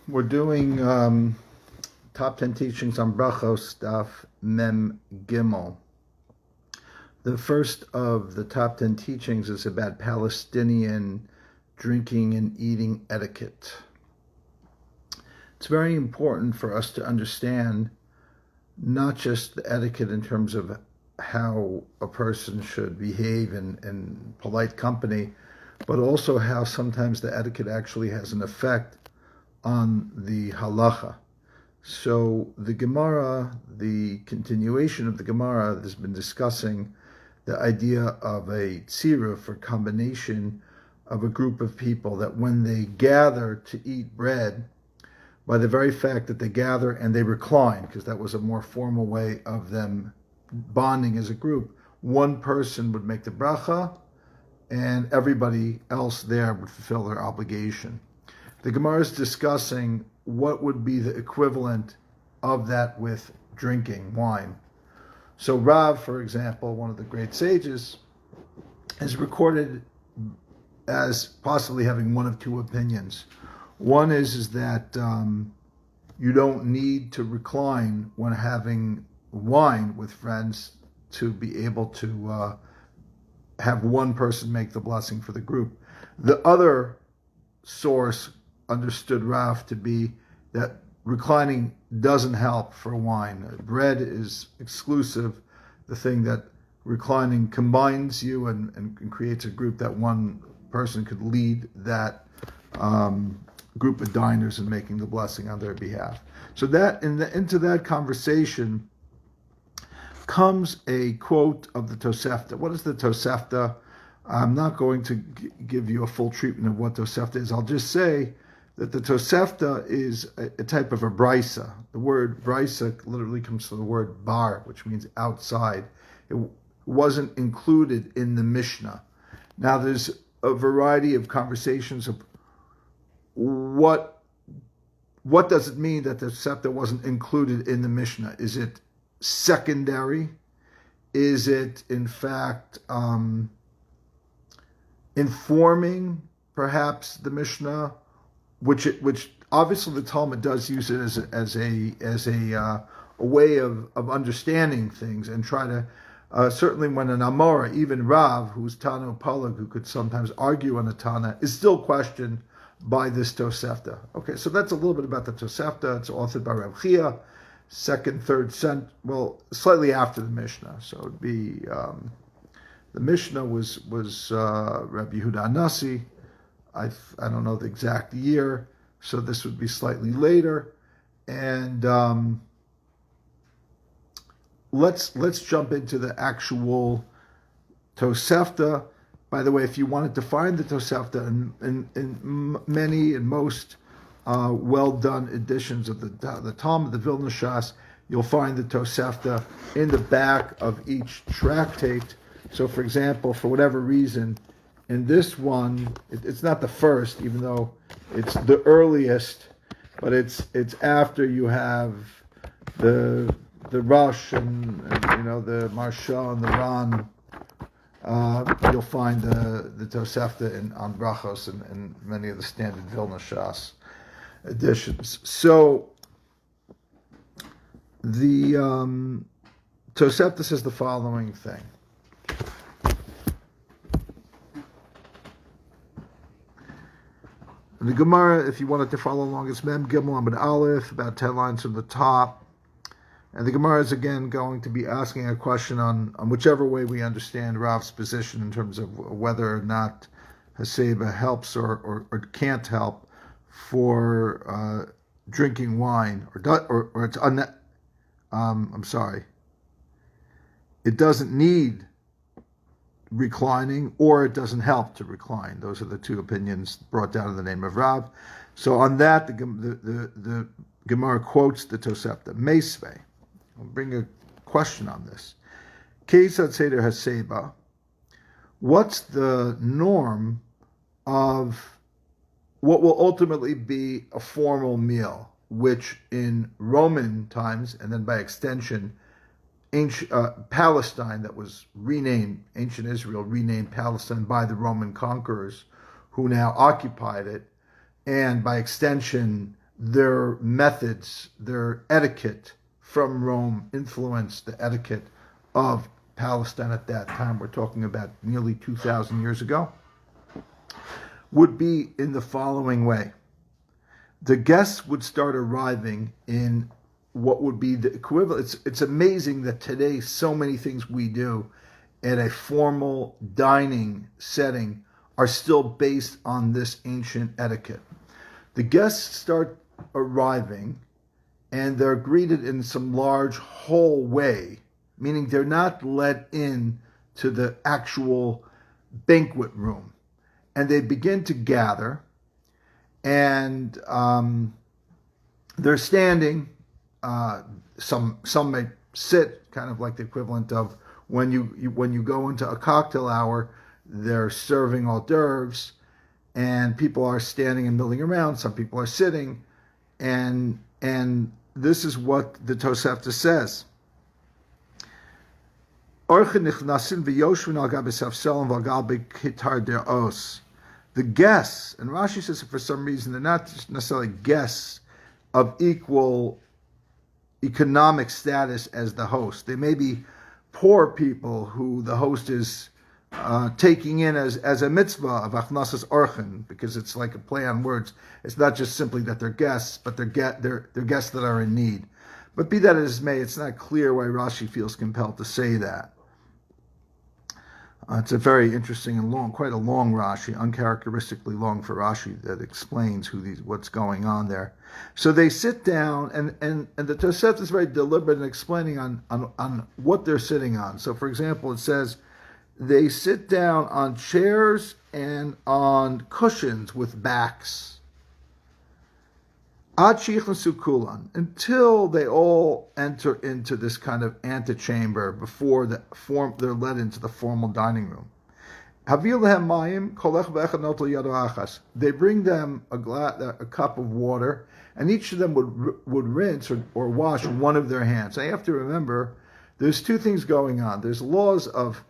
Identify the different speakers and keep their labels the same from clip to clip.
Speaker 1: We're doing top 10 teachings on Brachos stuff, Mem Gimel. The first of the top 10 teachings is about Palestinian drinking and eating etiquette. It's very important for us to understand not just the etiquette in terms of how a person should behave in polite company, but also how sometimes the etiquette actually has an effect on the halacha. So the Gemara, the continuation of the Gemara, has been discussing the idea of a tzira for combination of a group of people that when they gather to eat bread, by the very fact that they gather and they recline, because that was a more formal way of them bonding as a group, one person would make the bracha and everybody else there would fulfill their obligation. The Gemara is discussing what would be the equivalent of that with drinking wine. So Rav, for example, one of the great sages, is recorded as possibly having one of two opinions. One is that you don't need to recline when having wine with friends to be able to have one person make the blessing for the group. The other source understood Rav to be that reclining doesn't help for wine. Bread is exclusive, the thing that reclining combines you and creates a group that one person could lead that group of diners in making the blessing on their behalf. So that into that conversation comes a quote of the Tosefta. What is the Tosefta? I'm not going to give you a full treatment of what Tosefta is. I'll just say that the Tosefta is a type of a brisa. The word brisa literally comes from the word bar, which means outside. It wasn't included in the Mishnah. Now there's a variety of conversations of what does it mean that the Tosefta wasn't included in the Mishnah? Is it secondary? Is it in fact informing perhaps the Mishnah? Which obviously the Talmud does use it as a way of understanding things and try to certainly when an Amora, even Rav, who's Tana Palag, who could sometimes argue on a Tana, is still questioned by this Tosefta. Okay, so that's a little bit about the Tosefta. It's authored by Rav Chia, second, third century, slightly after the Mishnah. So it'd be the Mishnah was Rabbi Yehuda Anasi. I don't know the exact year, so this would be slightly later. And let's jump into the actual Tosefta. By the way, if you wanted to find the Tosefta in many and most well-done editions of the Talmud, the Vilna Shas, you'll find the Tosefta in the back of each tractate. So, for example, for whatever reason, in this one, it's not the first, even though it's the earliest, but it's after you have the Rush and the Marsha and the Ran. You'll find the Tosefta on Brachos and many of the standard Vilna Shas editions. So the Tosefta says the following thing. The Gemara, if you wanted to follow along, is Mem Gimel Amud Aleph, about 10 lines from the top. And the Gemara is again going to be asking a question on whichever way we understand Rav's position in terms of whether or not Haseba helps or can't help for drinking wine, or it's it doesn't need reclining, or it doesn't help to recline. Those are the two opinions brought down in the name of Rav. So on that, the Gemara quotes the Tosefta. Meisvei. I'll bring a question on this. Keisad Seder Haseba. What's the norm of what will ultimately be a formal meal, which in Roman times, and then by extension, Palestine, that was renamed, ancient Israel renamed Palestine by the Roman conquerors who now occupied it, and by extension their methods, their etiquette from Rome influenced the etiquette of Palestine at that time. We're talking about nearly 2,000 years ago. Would be in the following way. The guests would start arriving in what would be the equivalent. It's amazing that today so many things we do at a formal dining setting are still based on this ancient etiquette. The guests start arriving and they're greeted in some large hallway, meaning they're not let in to the actual banquet room. And they begin to gather, and they're standing. Some may sit, kind of like the equivalent of when you go into a cocktail hour. They're serving hors d'oeuvres, and people are standing and milling around. Some people are sitting, and this is what the Tosefta says. The guests, and Rashi says for some reason they're not necessarily guests of equal economic status as the host. They may be poor people who the host is taking in as a mitzvah of achnasas orchen, because it's like a play on words. It's not just simply that they're guests, but they're guests that are in need. But be that as may, it's not clear why Rashi feels compelled to say that. It's a very interesting and quite a long Rashi, uncharacteristically long for Rashi, that explains what's going on there. So they sit down, and the Tosefta is very deliberate in explaining on what they're sitting on. So, for example, it says they sit down on chairs and on cushions with backs. Until they all enter into this kind of antechamber before they're led into the formal dining room. They bring them a cup of water, and each of them would rinse or wash one of their hands. Now you have to remember, there's two things going on. There's laws of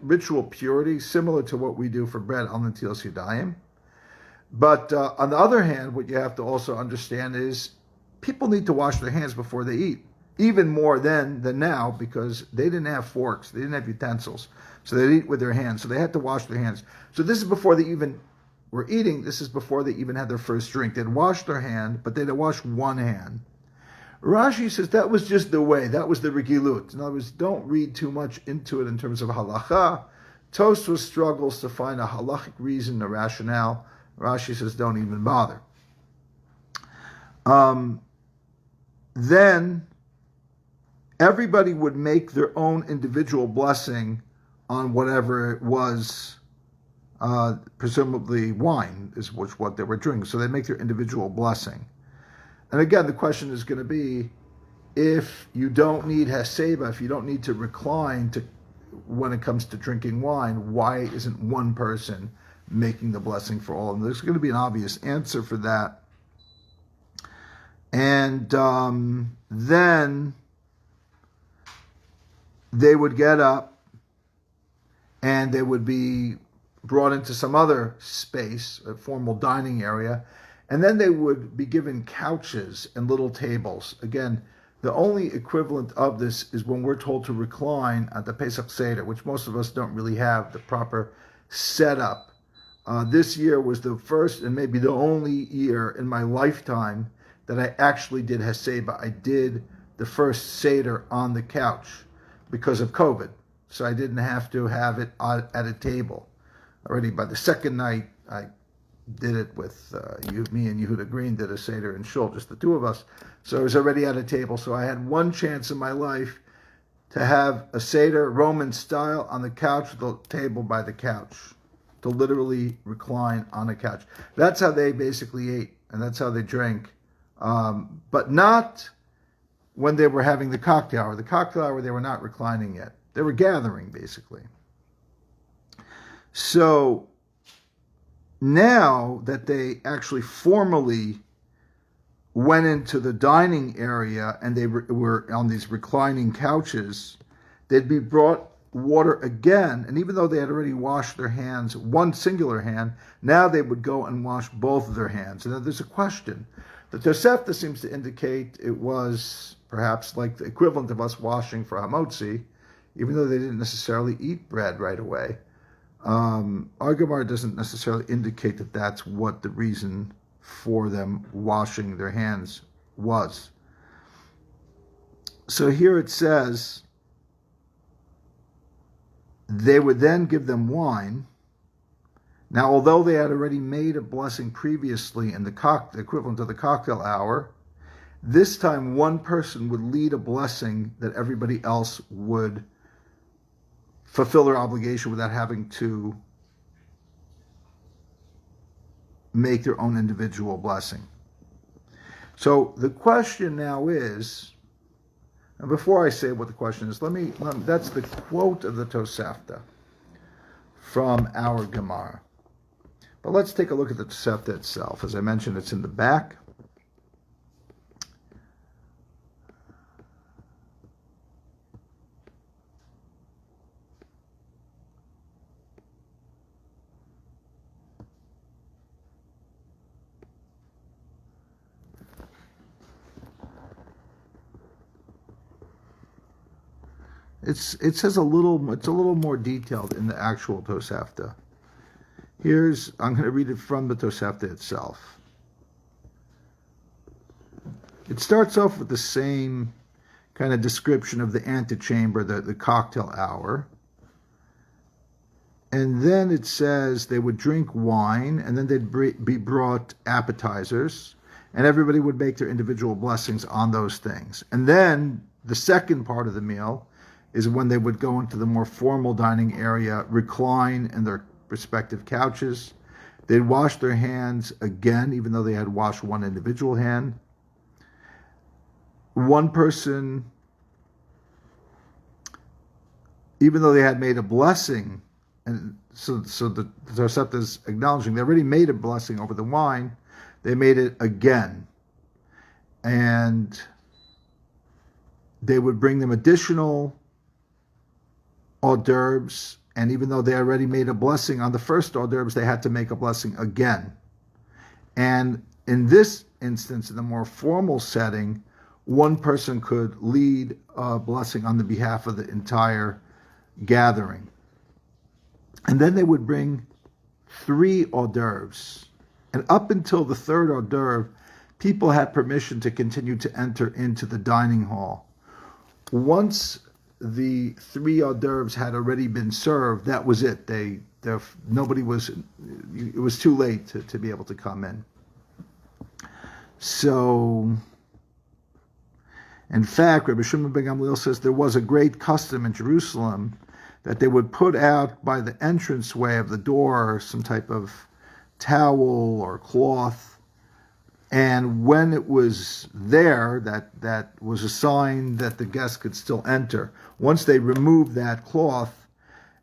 Speaker 1: ritual purity, similar to what we do for bread al netilas yadayim. But on the other hand, what you have to also understand is people need to wash their hands before they eat, even more then than now, because they didn't have forks, they didn't have utensils, so they'd eat with their hands, so they had to wash their hands. So this is before they even were eating, this is before they even had their first drink. They'd wash their hand, but they'd wash one hand. Rashi says that was just the way, that was the regilut. In other words, don't read too much into it in terms of halacha. Tosfos struggles to find a halachic reason, a rationale. Rashi says, don't even bother. Then everybody would make their own individual blessing on whatever it was, presumably wine is what they were drinking. So they make their individual blessing. And again, the question is going to be, if you don't need haseba, if you don't need to recline when it comes to drinking wine, why isn't one person making the blessing for all? And there's going to be an obvious answer for that. And then they would get up and they would be brought into some other space, a formal dining area, and then they would be given couches and little tables. Again, the only equivalent of this is when we're told to recline at the Pesach Seder, which most of us don't really have the proper setup. This year was the first and maybe the only year in my lifetime that I actually did Haseba. I did the first Seder on the couch because of COVID. So I didn't have to have it at a table. Already by the second night, I did it with me and Yehuda Green did a Seder in Shul, just the two of us. So I was already at a table. So I had one chance in my life to have a Seder Roman style on the couch with a table by the couch, to literally recline on a couch. That's how they basically ate, and that's how they drank. But not when they were having the cocktail hour. The cocktail hour, they were not reclining yet. They were gathering, basically. So now that they actually formally went into the dining area and they were on these reclining couches, they'd be brought water again, and even though they had already washed their hands, one singular hand, now they would go and wash both of their hands. And then there's a question. The Tosefta seems to indicate it was perhaps like the equivalent of us washing for hamotzi, even though they didn't necessarily eat bread right away. Our Gemara doesn't necessarily indicate that that's what the reason for them washing their hands was. So here it says, they would then give them wine. Now, although they had already made a blessing previously in the equivalent of the cocktail hour, this time one person would lead a blessing that everybody else would fulfill their obligation without having to make their own individual blessing. So the question now is, and before I say what the question is, that's the quote of the Tosefta from our Gemara. But let's take a look at the Tosefta itself. As I mentioned, it's in the back. It's a little more detailed in the actual Tosefta. I'm going to read it from the Tosefta itself. It starts off with the same kind of description of the antechamber, the cocktail hour. And then it says they would drink wine, and then they'd be brought appetizers, and everybody would make their individual blessings on those things. And then the second part of the meal is when they would go into the more formal dining area, recline in their respective couches. They'd wash their hands again, even though they had washed one individual hand. One person, even though they had made a blessing, and so the Tosefta is acknowledging they already made a blessing over the wine, they made it again. And they would bring them additional hors d'oeuvres, and even though they already made a blessing on the first hors d'oeuvres, they had to make a blessing again. And in this instance, in the more formal setting, one person could lead a blessing on the behalf of the entire gathering. And then they would bring 3 hors d'oeuvres. And up until the third hors d'oeuvre, people had permission to continue to enter into the dining hall. Once the 3 hors d'oeuvres had already been served, that was it. It was too late to be able to come in. So, in fact, Rabbi Shimon ben Gamliel says there was a great custom in Jerusalem that they would put out by the entranceway of the door some type of towel or cloth, and when it was there, that was a sign that the guests could still enter. Once they removed that cloth,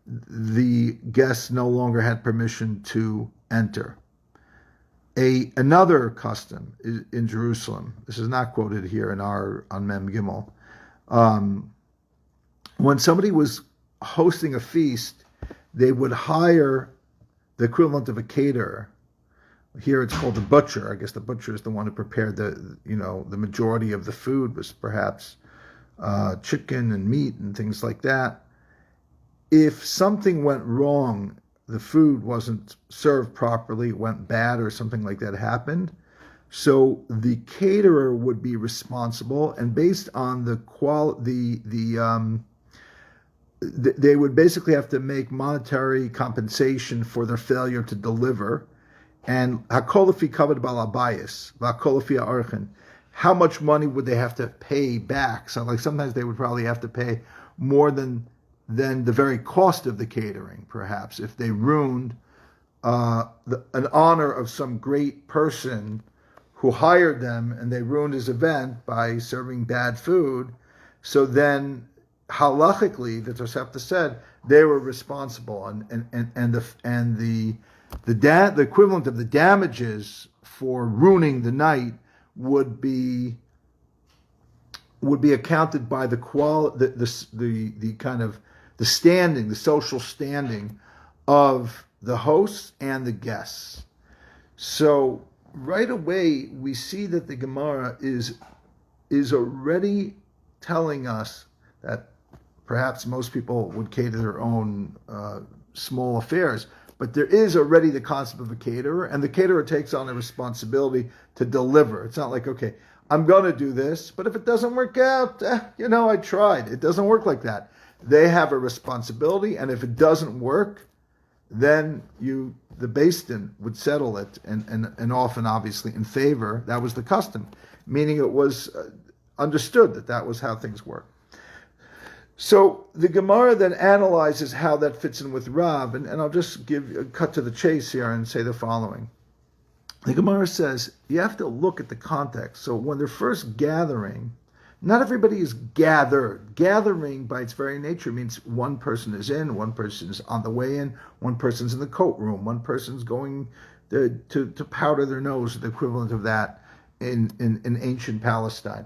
Speaker 1: the guests no longer had permission to enter. Another custom in Jerusalem, this is not quoted here on Mem Gimel, when somebody was hosting a feast, they would hire the equivalent of a caterer. Here it's called the butcher. I guess the butcher is the one who prepared the majority of the food, was perhaps chicken and meat and things like that. If something went wrong, the food wasn't served properly, it went bad or something like that happened, so the caterer would be responsible, and based on they would basically have to make monetary compensation for their failure to deliver. And hakolafi kavod balabayis, vakolafi archen. How much money would they have to pay back? So, like, sometimes they would probably have to pay more than the very cost of the catering, perhaps, if they ruined an honor of some great person who hired them, and they ruined his event by serving bad food. So then, halachically, the Tosefta said they were responsible, and the equivalent of the damages for ruining the night would be accounted by the kind of standing, the social standing of the hosts and the guests. So right away we see that the Gemara is already telling us that perhaps most people would cater their own small affairs, but there is already the concept of a caterer, and the caterer takes on a responsibility to deliver. It's not like, okay, I'm going to do this, but if it doesn't work out, I tried. It doesn't work like that. They have a responsibility, and if it doesn't work, then the Beis Din would settle it, and often, obviously, in favor. That was the custom, meaning it was understood that was how things work. So the Gemara then analyzes how that fits in with Rav, and I'll just cut to the chase here and say the following. The Gemara says you have to look at the context. So when they're first gathering, not everybody is gathered. Gathering by its very nature means one person is in, one person is on the way in, one person's in the coat room, one person's going to powder their nose, the equivalent of that in ancient Palestine.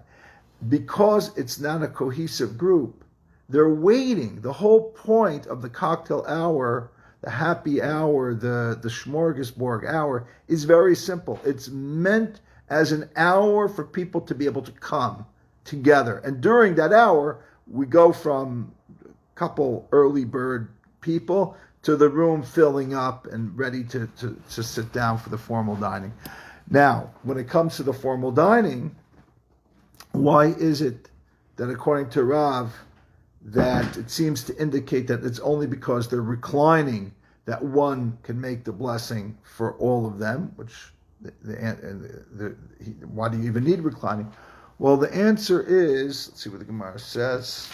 Speaker 1: Because it's not a cohesive group, they're waiting. The whole point of the cocktail hour, the happy hour, the smorgasbord hour is very simple. It's meant as an hour for people to be able to come together. And during that hour, we go from a couple early bird people to the room filling up and ready to sit down for the formal dining. Now, when it comes to the formal dining, why is it that according to Rav, that it seems to indicate that it's only because they're reclining that one can make the blessing for all of them, which why do you even need reclining? Well, the answer is, let's see what the Gemara says.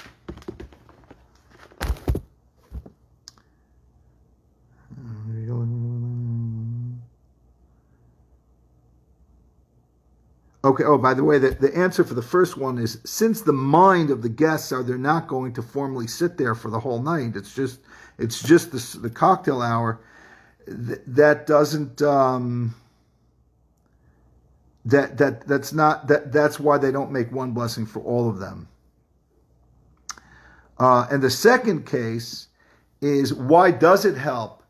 Speaker 1: Okay, by the way, the answer for the first one is, since the mind of the guests they're not going to formally sit there for the whole night, it's just the cocktail hour, that doesn't, that's why they don't make one blessing for all of them. And the second case is, why does it help?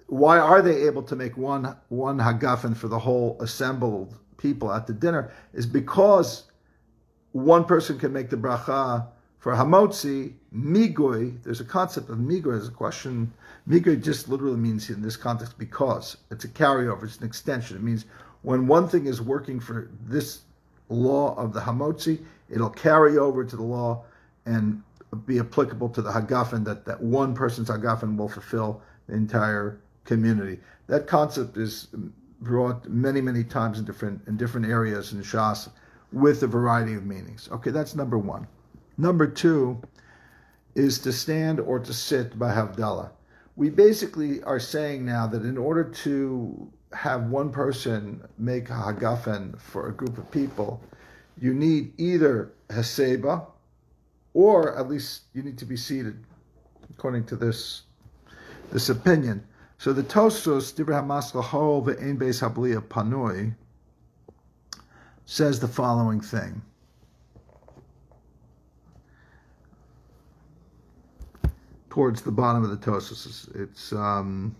Speaker 1: Why are they able to make one hagafen for the whole assembled people at the dinner? Is because one person can make the bracha for hamotzi, migui. There's a concept of migui as a question. Migui just literally means in this context because. It's a carryover, it's an extension. It means when one thing is working for this law of the hamotzi, it'll carry over to the law and be applicable to the hagafen, that one person's hagafen will fulfill the entire community. That concept is brought many, many times in different areas in Shas with a variety of meanings. Okay, that's number one. Number two is to stand or to sit by havdalah. We basically are saying now that in order to have one person make a hagafen for a group of people, you need either heseba, or at least you need to be seated, according to this opinion. So the Tosfos, Divrei HaMaskal Ho ve'ein beis habliya panoi, says the following thing. Towards the bottom of the Tosfos, it's Aval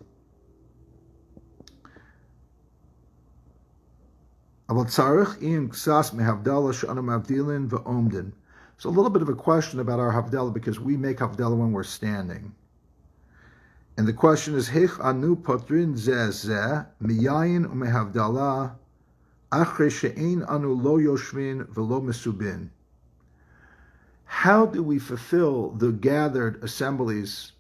Speaker 1: tzarich im ksas mehavdalah she'anu mavdilin ve'omdin. So a little bit of a question about our havdalah, because we make havdalah when we're standing. And the question is, Hech anu potrin zeh miyayin umehavdalah achre she'ein anu lo yoshvin velo mesubin. How do we fulfill the gathered assembly's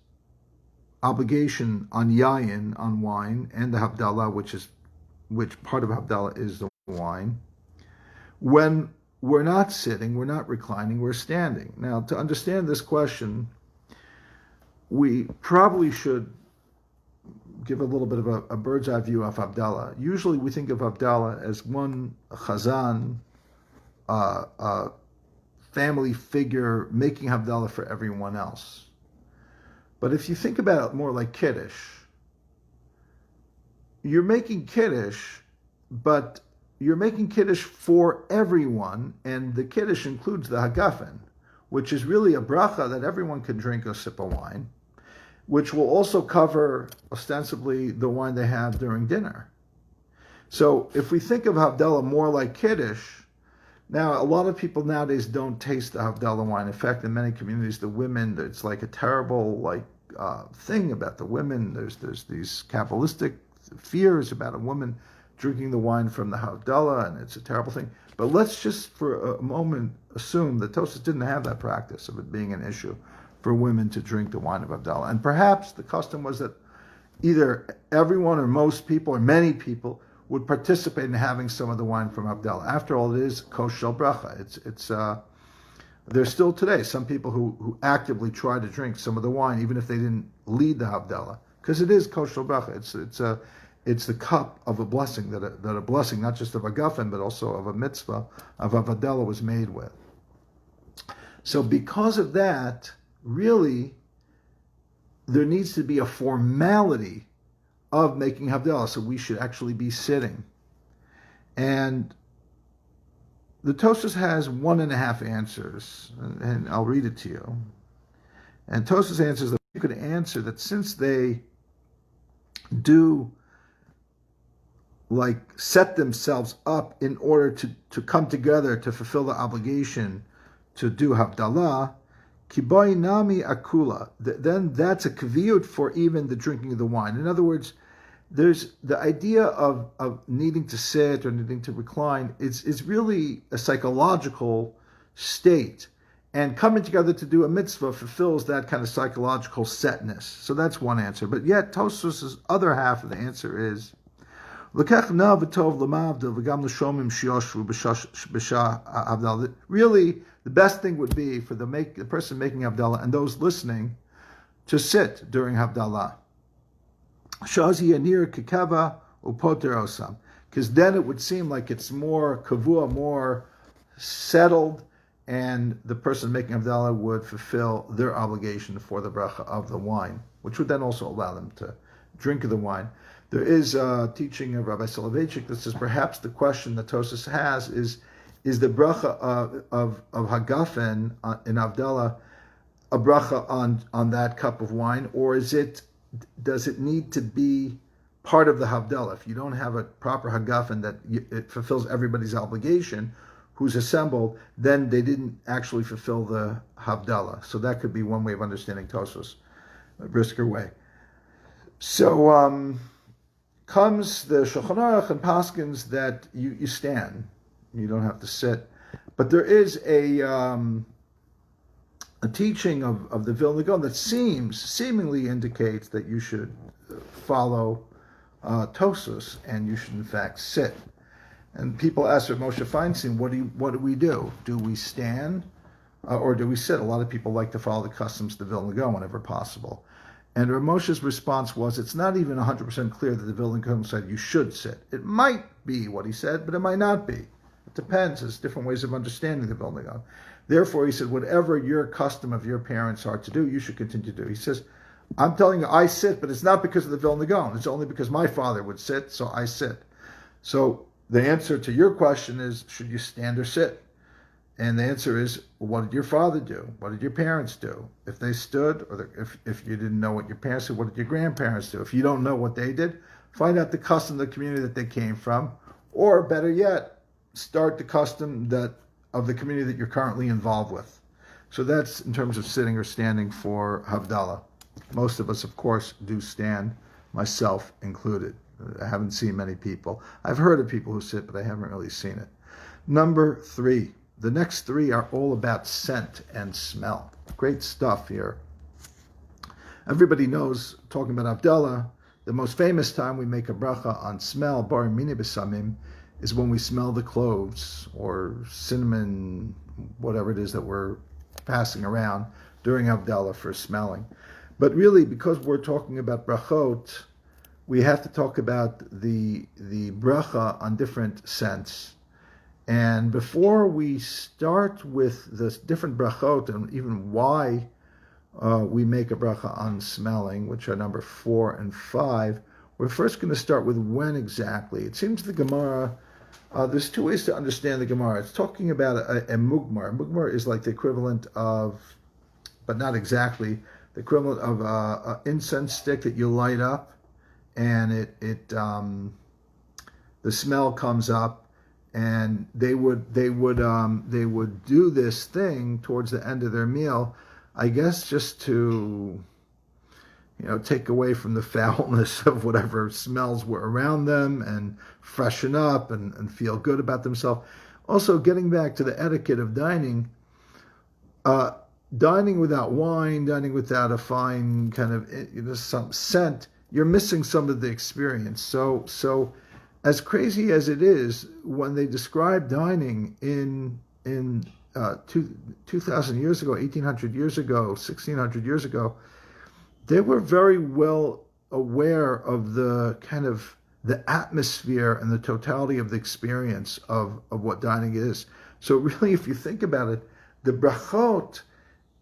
Speaker 1: obligation on yayin, on wine, and the havdalah, which part of havdalah is the wine, when we're not sitting, we're not reclining, we're standing? Now, to understand this question, we probably should give a little bit of a bird's eye view of havdalah. Usually we think of havdalah as one chazan, family figure making havdalah for everyone else. But if you think about it more like Kiddush, you're making Kiddush, but you're making Kiddush for everyone, and the Kiddush includes the hagafen. which is really a bracha that everyone can drink a sip of wine, which will also cover ostensibly the wine they have during dinner. So if we think of havdalah more like Kiddush, now a lot of people nowadays don't taste the havdalah wine. In fact, in many communities, the women, it's like a terrible thing about the women. There's these Kabbalistic fears about a woman drinking the wine from the havdalah, and it's a terrible thing. But let's just for a moment assume that Tosfos didn't have that practice of it being an issue for women to drink the wine of havdalah. And perhaps the custom was that either everyone or most people or many people would participate in having some of the wine from havdalah. After all, it is kosher bracha. There's still today some people who actively try to drink some of the wine, even if they didn't lead the havdalah, because it is kosher bracha. It's the cup of a blessing that a blessing, not just of a guffin, but also of a mitzvah, of havdalah was made with. So because of that, really, there needs to be a formality of making havdalah, so we should actually be sitting. And the Tosfos has 1.5 answers, and I'll read it to you. And Tosfos answers that you could answer that since they do set themselves up in order to come together to fulfill the obligation to do havdalah, kiboy nami akula, then that's a kaviyut for even the drinking of the wine. In other words, there's the idea of needing to sit or needing to recline. It's really a psychological state. And coming together to do a mitzvah fulfills that kind of psychological setness. So that's one answer. But yet, Tosfos' other half of the answer is, really, the best thing would be for the person making havdalah and those listening to sit during havdalah. Because then it would seem like it's more kavua, more settled, and the person making havdalah would fulfill their obligation for the bracha of the wine, which would then also allow them to drink of the wine. There is a teaching of Rabbi Soloveitchik that says perhaps the question that Tosfos has is the bracha of hagafen in havdalah a bracha on that cup of wine, or does it need to be part of the havdalah? If you don't have a proper hagafen that it fulfills everybody's obligation who's assembled, then they didn't actually fulfill the havdalah. So that could be one way of understanding Tosfos, a brisker way. So comes the Shulchan Aruch and paskins that you stand, you don't have to sit. But there is a teaching of the Vilna Gaon that seemingly indicates that you should follow Tosfos and you should in fact sit. And people ask Rav Moshe Feinstein, what do we do? Do we stand or do we sit? A lot of people like to follow the customs of the Vilna Gaon whenever possible. And Rav Moshe's response was, it's not even 100% clear that the Vilna Gaon said you should sit. It might be what he said, but it might not be. It depends. There's different ways of understanding the Vilna Gaon. Therefore, he said, whatever your custom of your parents are to do, you should continue to do. He says, I'm telling you, I sit, but it's not because of the Vilna Gaon. It's only because my father would sit, so I sit. So the answer to your question is, should you stand or sit? And the answer is, what did your father do? What did your parents do? If they stood, or if you didn't know what your parents did, what did your grandparents do? If you don't know what they did, find out the custom of the community that they came from, or better yet, start the custom of the community that you're currently involved with. So that's in terms of sitting or standing for havdalah. Most of us, of course, do stand, myself included. I haven't seen many people. I've heard of people who sit, but I haven't really seen it. Number 3. The next 3 are all about scent and smell. Great stuff here. Everybody knows, talking about havdalah, the most famous time we make a bracha on smell, bar mini besamim, is when we smell the cloves or cinnamon, whatever it is that we're passing around during havdalah for smelling. But really, because we're talking about brachot, we have to talk about the bracha on different scents. And before we start with the different brachot and even why we make a bracha on smelling, which are number 4 and 5, we're first going to start with when exactly. It seems the Gemara There's two ways to understand the Gemara. It's talking about a mugmar. Mugmar is like the equivalent of, but not exactly, the equivalent of an incense stick that you light up, and the smell comes up, and they would do this thing towards the end of their meal, I guess, just to take away from the foulness of whatever smells were around them and freshen up and feel good about themselves. Also, getting back to the etiquette of dining, dining without wine, dining without a fine kind of some scent, you're missing some of the experience. So as crazy as it is, when they describe dining in 2,000 years ago, 1,800 years ago, 1,600 years ago, they were very well aware of the kind of the atmosphere and the totality of the experience of what dining is. So really, if you think about it, the brachot,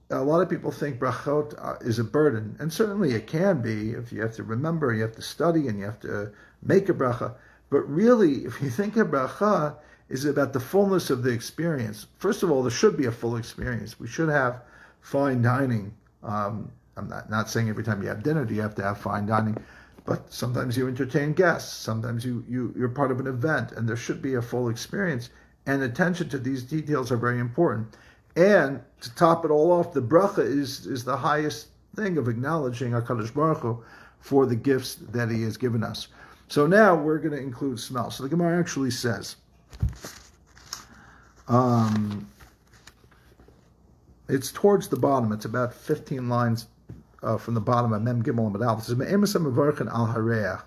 Speaker 1: a lot of people think brachot is a burden, and certainly it can be if you have to remember, you have to study, and you have to make a bracha. But really, if you think of bracha, is about the fullness of the experience. First of all, there should be a full experience. We should have fine dining. I'm not saying every time you have dinner do you have to have fine dining, but sometimes you entertain guests. Sometimes you're part of an event, and there should be a full experience. And attention to these details are very important. And to top it all off, the bracha is the highest thing of acknowledging HaKadosh Baruch Hu for the gifts that He has given us. So now we're going to include smell. So the Gemara actually says, it's towards the bottom. It's about 15 lines from the bottom of Mem Gimel and Aleph. It says, al hareach.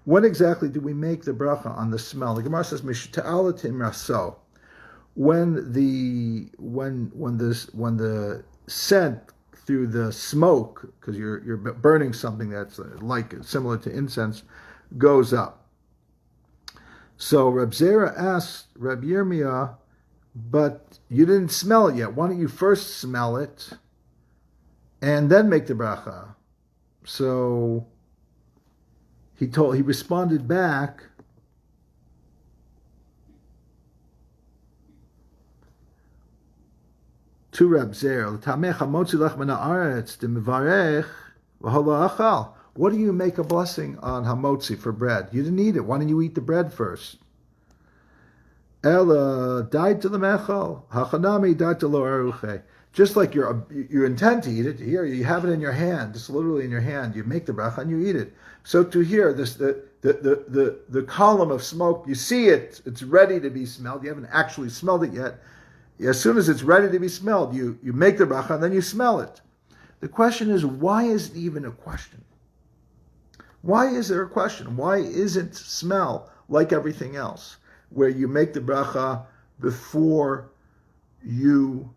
Speaker 1: When exactly do we make the bracha on the smell? The Gemara says, Mishta'alatim raso. When the scent through the smoke, because you're burning something that's like similar to incense, goes up. So Reb Zera asked Reb Yirmiyah, but you didn't smell it yet. Why don't you first smell it and then make the bracha? So he responded back, to Reb Zera, what do you make a blessing on hamotzi for bread? You didn't eat it. Why don't you eat the bread first? Ella died to the mechal. Hachanami died to lo aruche. Just like you intend to eat it, here you have it in your hand. It's literally in your hand. You make the bracha and you eat it. So to here, the column of smoke, you see it. It's ready to be smelled. You haven't actually smelled it yet. As soon as it's ready to be smelled, you make the bracha and then you smell it. The question is, why is it even a question? Why is there a question? Why isn't smell like everything else, where you make the bracha before you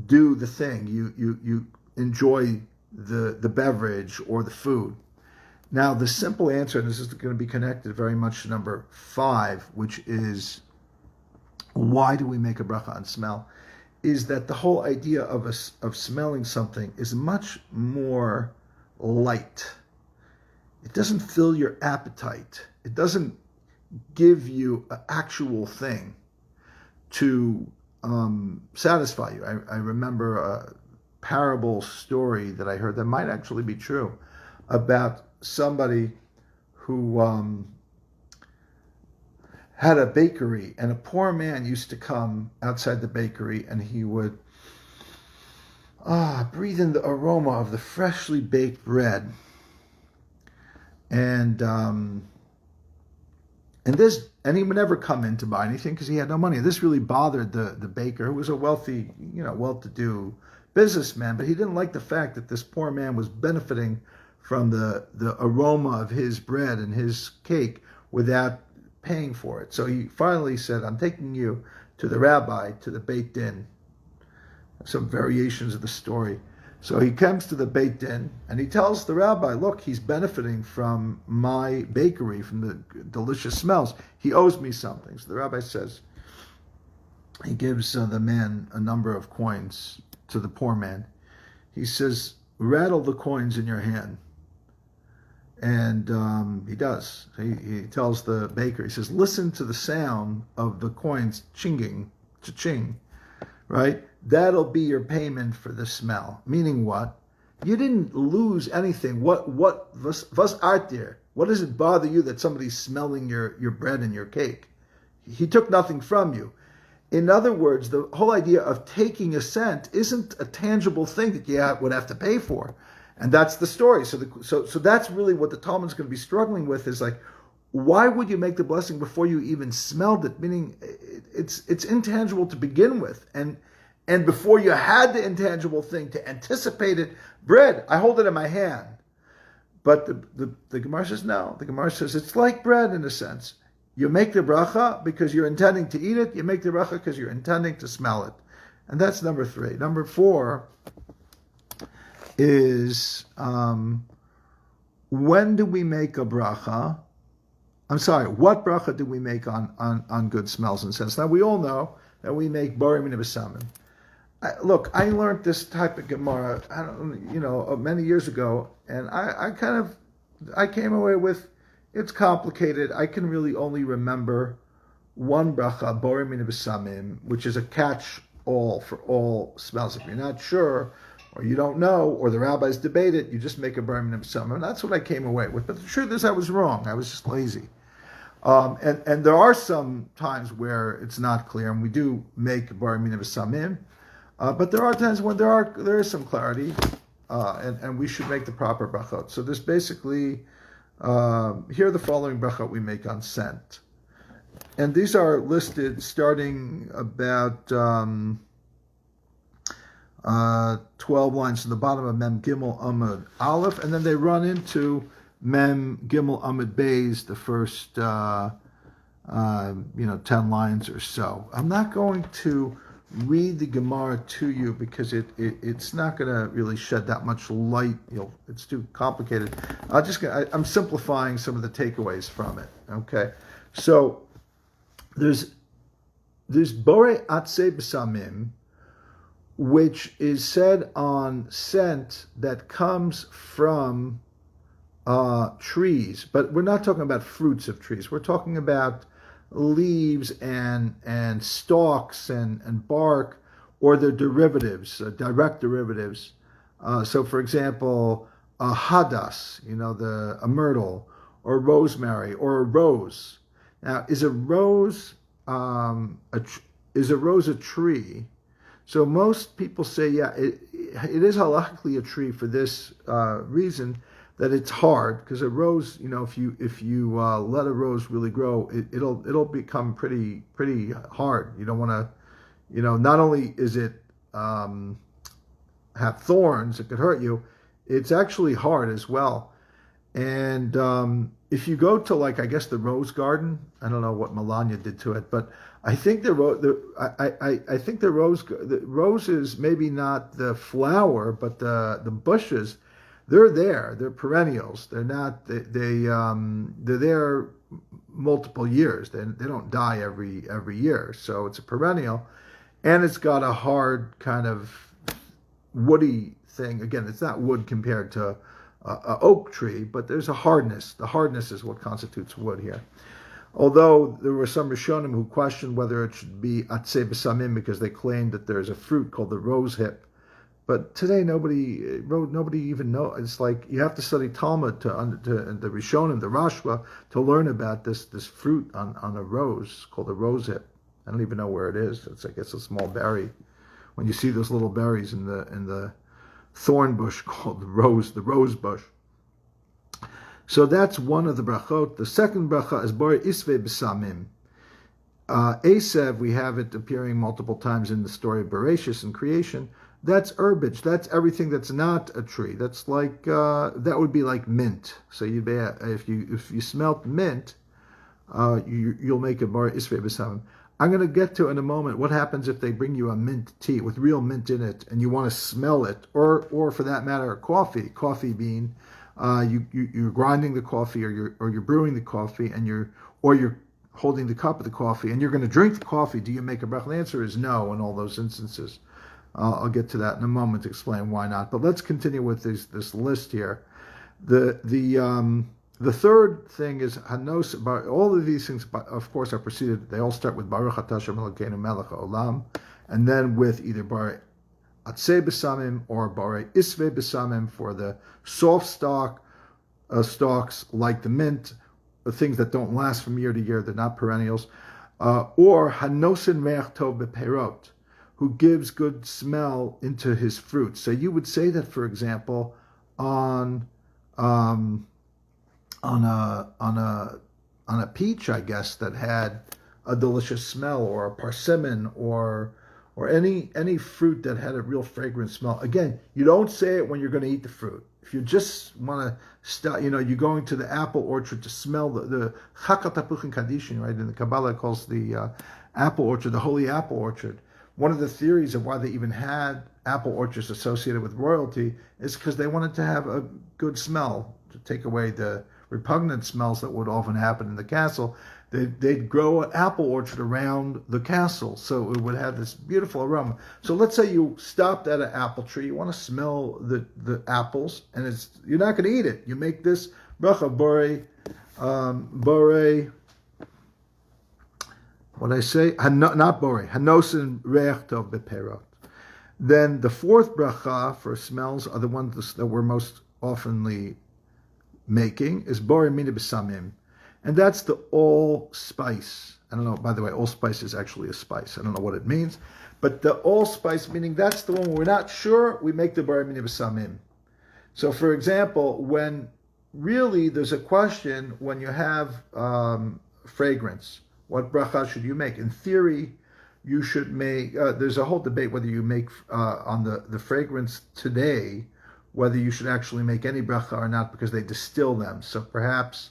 Speaker 1: do the thing, you enjoy the beverage or the food? Now, the simple answer, and this is going to be connected very much to number 5, which is, why do we make a bracha on smell, is that the whole idea of smelling something is much more light. It doesn't fill your appetite. It doesn't give you an actual thing to satisfy you. I remember a parable story that I heard that might actually be true about somebody who had a bakery, and a poor man used to come outside the bakery, and he would breathe in the aroma of the freshly baked bread, and he would never come in to buy anything because he had no money. This really bothered the baker, who was a wealthy, well-to-do businessman, but he didn't like the fact that this poor man was benefiting from the aroma of his bread and his cake without paying for it. So he finally said, I'm taking you to the rabbi, to the Beit Din. Some variations of the story. So he comes to the Beit Din and he tells the rabbi, look, he's benefiting from my bakery, from the delicious smells. He owes me something. So the rabbi says, he gives the man a number of coins to the poor man. He says, rattle the coins in your hand. And he does. He tells the baker, he says, listen to the sound of the coins chinging, cha-ching, right? That'll be your payment for the smell. Meaning what? You didn't lose anything. Was art there? What does it bother you that somebody's smelling your bread and your cake? He took nothing from you. In other words, the whole idea of taking a cent isn't a tangible thing that you would have to pay for. And that's the story. So that's really what the Talmud's going to be struggling with, is like, why would you make the blessing before you even smelled it? Meaning it's intangible to begin with. And before you had the intangible thing to anticipate it, bread, I hold it in my hand. But the Gemara says no. The Gemara says it's like bread in a sense. You make the bracha because you're intending to eat it. You make the bracha because you're intending to smell it. And that's number 3. Number 4 is when do we make a bracha? I'm sorry, what bracha do we make on good smells and scents? Now we all know that we make borim min besamim. Look, I learned this type of Gemara, many years ago, and I came away with, it's complicated. I can really only remember one bracha, borim min besamim, which is a catch-all for all smells. If you're not sure, or you don't know, or the rabbis debate it, you just make a borim min besamim. And that's what I came away with. But the truth is I was wrong. I was just lazy. And there are some times where it's not clear, and we do make borim min besamim. But there are times when there is some clarity, and we should make the proper brachot. So there's basically, here are the following brachot we make on scent. And these are listed starting about 12 lines to the bottom of Mem Gimel Amud Aleph, and then they run into Mem Gimel Amud Beis, the first 10 lines or so. I'm not going to read the Gemara to you because it's not going to really shed that much light. It's too complicated. I'm simplifying some of the takeaways from it. Okay, so there's Borei Atzei B'Samim, which is said on scent that comes from trees, but we're not talking about fruits of trees. We're talking about leaves and stalks and bark, or the derivatives, direct derivatives. So, for example, a hadas, a myrtle, or rosemary, or a rose. Now, is a rose a tree? So most people say, yeah, it is halachically a tree for this reason, that it's hard, because a rose, if you let a rose really grow, it'll become pretty hard. You don't want to, not only is it have thorns, it could hurt you, it's actually hard as well. And if you go to, I guess, the rose garden, I don't know what Melania did to it, but I think the roses, maybe not the flower, but the bushes, they're there. They're perennials. They're not. They're there multiple years. They don't die every year. So it's a perennial, and it's got a hard kind of woody thing. Again, it's not wood compared to a oak tree, but there's a hardness. The hardness is what constitutes wood here. Although there were some Rishonim who questioned whether it should be Atzei B'Samim because they claimed that there's a fruit called the rose hip. But today nobody even knows. It's like you have to study Talmud to the Rishonim, the Rashba, to learn about this fruit on a rose called the rose hip. I don't even know where it is. It's, I guess, a small berry. When you see those little berries in the thorn bush called the rose bush. So that's one of the brachot. The second bracha is Borei Isvei B'Samim. Esav, we have it appearing multiple times in the story of Bereshis and creation. That's herbage. That's everything that's not a tree. That's like that would be like mint. So if you smelt mint, you'll make a Borei Isvei B'Samim. I'm going to get to in a moment what happens if they bring you a mint tea with real mint in it and you want to smell it, or for that matter, a coffee bean. You're grinding the coffee, or you're brewing the coffee, and you're holding the cup of the coffee, and you're going to drink the coffee. Do you make a bracha? The answer is no in all those instances. I'll get to that in a moment to explain why not. But let's continue with this list here. The third thing is Hanos. All of these things, of course, are preceded. They all start with Baruch Atah Hashem Elokeinu Melech Haolam, and then with either Bar Atzei B'Samim or Bar Isvei B'Samim for the soft stalks like the mint, the things that don't last from year to year. They're not perennials. Or Hanosin Reach Tov B'Peirot, who gives good smell into his fruit. So you would say that, for example, on a peach, I guess, that had a delicious smell, or a persimmon, or any fruit that had a real fragrant smell. Again, you don't say it when you're going to eat the fruit. If you just want to start, you're going to the apple orchard to smell the Chakat Tapuchin Kadishin, right? In the Kabbalah, it calls the apple orchard the holy apple orchard. One of the theories of why they even had apple orchards associated with royalty is because they wanted to have a good smell, to take away the repugnant smells that would often happen in the castle. They'd grow an apple orchard around the castle, so it would have this beautiful aroma. So let's say you stopped at an apple tree, you want to smell the apples, and you're not going to eat it. You make this bracha, what I say? Not borei, hanosin reach tov beperot. Then the fourth bracha for smells are the ones that we're most oftenly making, is borei mina b'samim. And that's the allspice. I don't know, by the way, allspice is actually a spice. I don't know what it means. But the allspice, meaning that's the one we're not sure, we make the borei mina b'samim. So for example, when really there's a question, when you have fragrance, what bracha should you make? In theory, you should make, there's a whole debate whether you make on the fragrance today, whether you should actually make any bracha or not, because they distill them. So perhaps,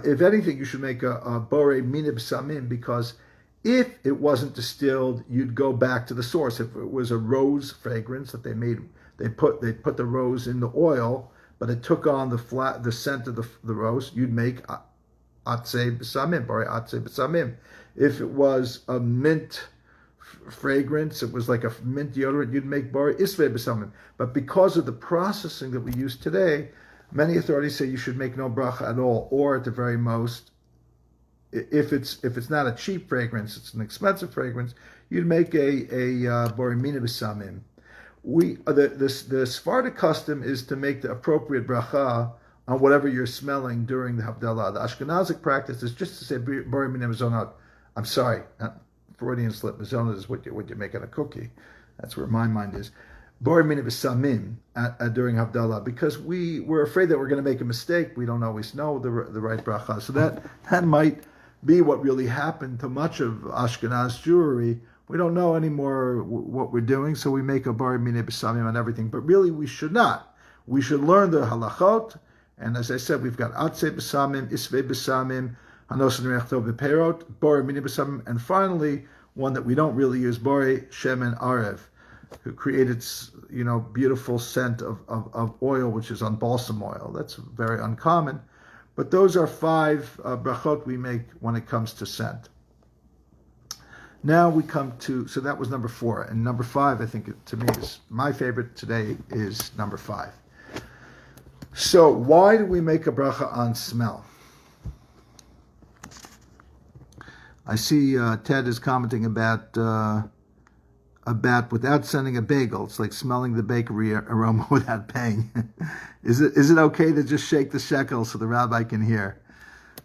Speaker 1: if anything, you should make a borei mina b'samim, because if it wasn't distilled, you'd go back to the source. If it was a rose fragrance that they made, they put the rose in the oil, but it took on the scent of the rose, you'd make atzei b'samim, borei atzei b'samim. If it was a mint fragrance, it was like a mint deodorant, you'd make borei isvei b'samim. But because of the processing that we use today, many authorities say you should make no bracha at all, or at the very most, if it's not a cheap fragrance, it's an expensive fragrance, you'd make a borei mina b'samim. The Sephardic custom is to make the appropriate bracha on whatever you're smelling during the havdalah. The Ashkenazic practice is just to say borei mina mizonot. I'm sorry, Freudian slip. Mizonot is what you make on a cookie. That's where my mind is. Borei mina b'samim during havdalah, because we're afraid that we're going to make a mistake. We don't always know the right bracha. So that might be what really happened to much of Ashkenaz Jewry. We don't know anymore what we're doing, so we make a borei mina b'samim on everything. But really, we should not. We should learn the halachot, and as I said, we've got atzei b'samim, isvei b'samim, hanosin reach tov b'peirot, borei mina b'samim, and finally, one that we don't really use, borei shemen arev, who created, beautiful scent of oil, which is on balsam oil. That's very uncommon. But those are 5 brachot we make when it comes to scent. Now we come to, so that was number 4. And number 5, I think to me is my favorite today, is number 5. So why do we make a bracha on smell? I see Ted is commenting about without sending a bagel. It's like smelling the bakery aroma without paying. Is it okay to just shake the shekels so the rabbi can hear?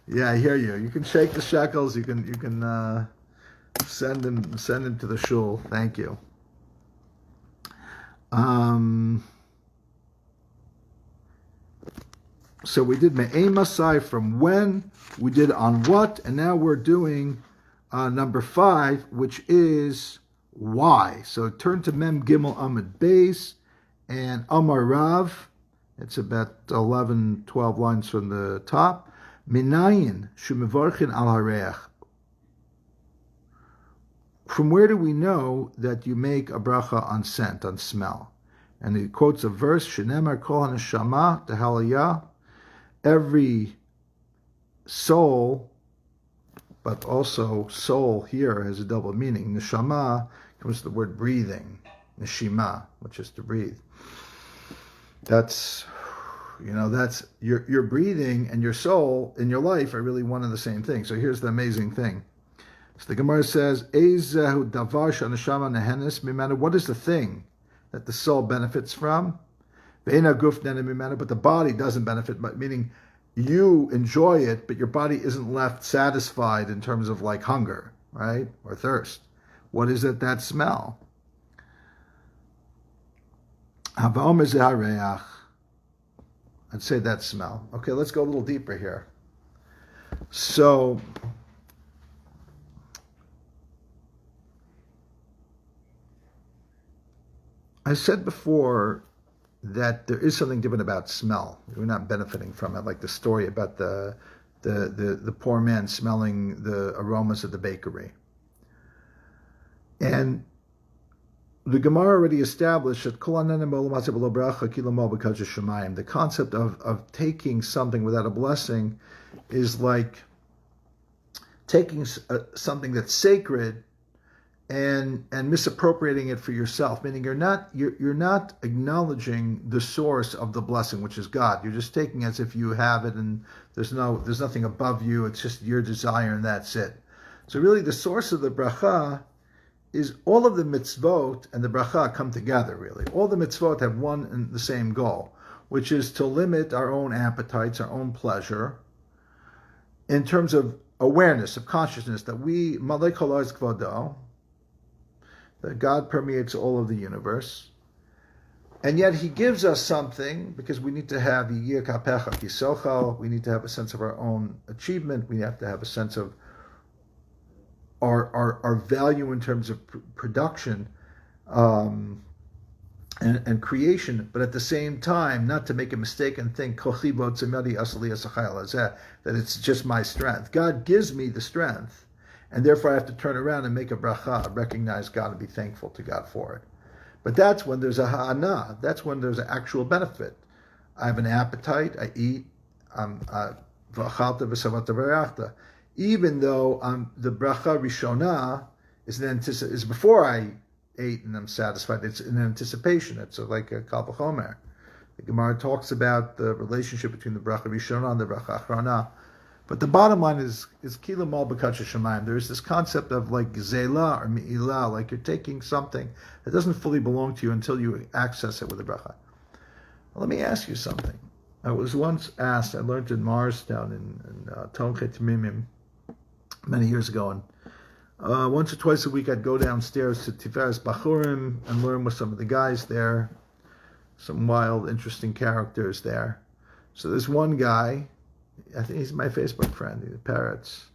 Speaker 1: Yeah, I hear you. You can shake the shekels. You can send him to the shul. Thank you. So we did me'ei masai from when, we did on what, and now we're doing number 5, which is why. So turn to Mem Gimel Amud Beis and Amar Rav. It's about 11-12 lines from the top. Minayin shemevarchin al hareach. From where do we know that you make a bracha on scent, on smell? And he quotes a verse, Shenemar kol haneshama tehalaya. Every soul, but also soul here has a double meaning. Neshama comes from the word breathing, neshima, which is to breathe. That's That's your breathing and your soul in your life are really one and the same thing. So here's the amazing thing. So the Gemara says, "Ezehu davar shaneshama nehenes mimenu." What is the thing that the soul benefits from? Ve'ena guf nene mimenu, but the body doesn't benefit. Meaning, you enjoy it, but your body isn't left satisfied in terms of like hunger, right, or thirst. What is it? That smell. Havaomer zehareach. I'd say that smell. Okay, let's go a little deeper here. So, I said before that there is something different about smell. We're not benefiting from it, like the story about the poor man smelling the aromas of the bakery. And the Gemara already established that the concept of taking something without a blessing is like taking something that's sacred and misappropriating it for yourself. Meaning you're not acknowledging the source of the blessing, which is God. You're just taking it as if you have it, and there's nothing above you. It's just your desire, and that's it. So really, the source of the bracha is all of the mitzvot and the bracha come together, really. All the mitzvot have one and the same goal, which is to limit our own appetites, our own pleasure, in terms of awareness, of consciousness, that we, malei kol ha'oretz kvodo, that God permeates all of the universe, and yet He gives us something, because we need to have we need to have a sense of our own achievement, we have to have a sense of our value in terms of production and creation, but at the same time, not to make a mistake and think that it's just my strength. God gives me the strength, and therefore I have to turn around and make a bracha, recognize God and be thankful to God for it. But that's when there's a ha'ana, that's when there's an actual benefit. I have an appetite, I eat, even though the bracha rishona is before I ate and I'm satisfied. It's in anticipation. It's like a Carlebach. The Gemara talks about the relationship between the bracha rishona and the bracha achrona. But the bottom line is kila mal b'kadsha shemayim. There is this concept of like zela or mi'ilah, like you're taking something that doesn't fully belong to you until you access it with the bracha. Well, let me ask you something. I was once asked, I learned in Morristown in Tractate many years ago, and once or twice a week I'd go downstairs to Tiferes Bachurim and learn with some of the guys there, some wild, interesting characters there. So there's one guy, I think he's my Facebook friend, he's Parrots.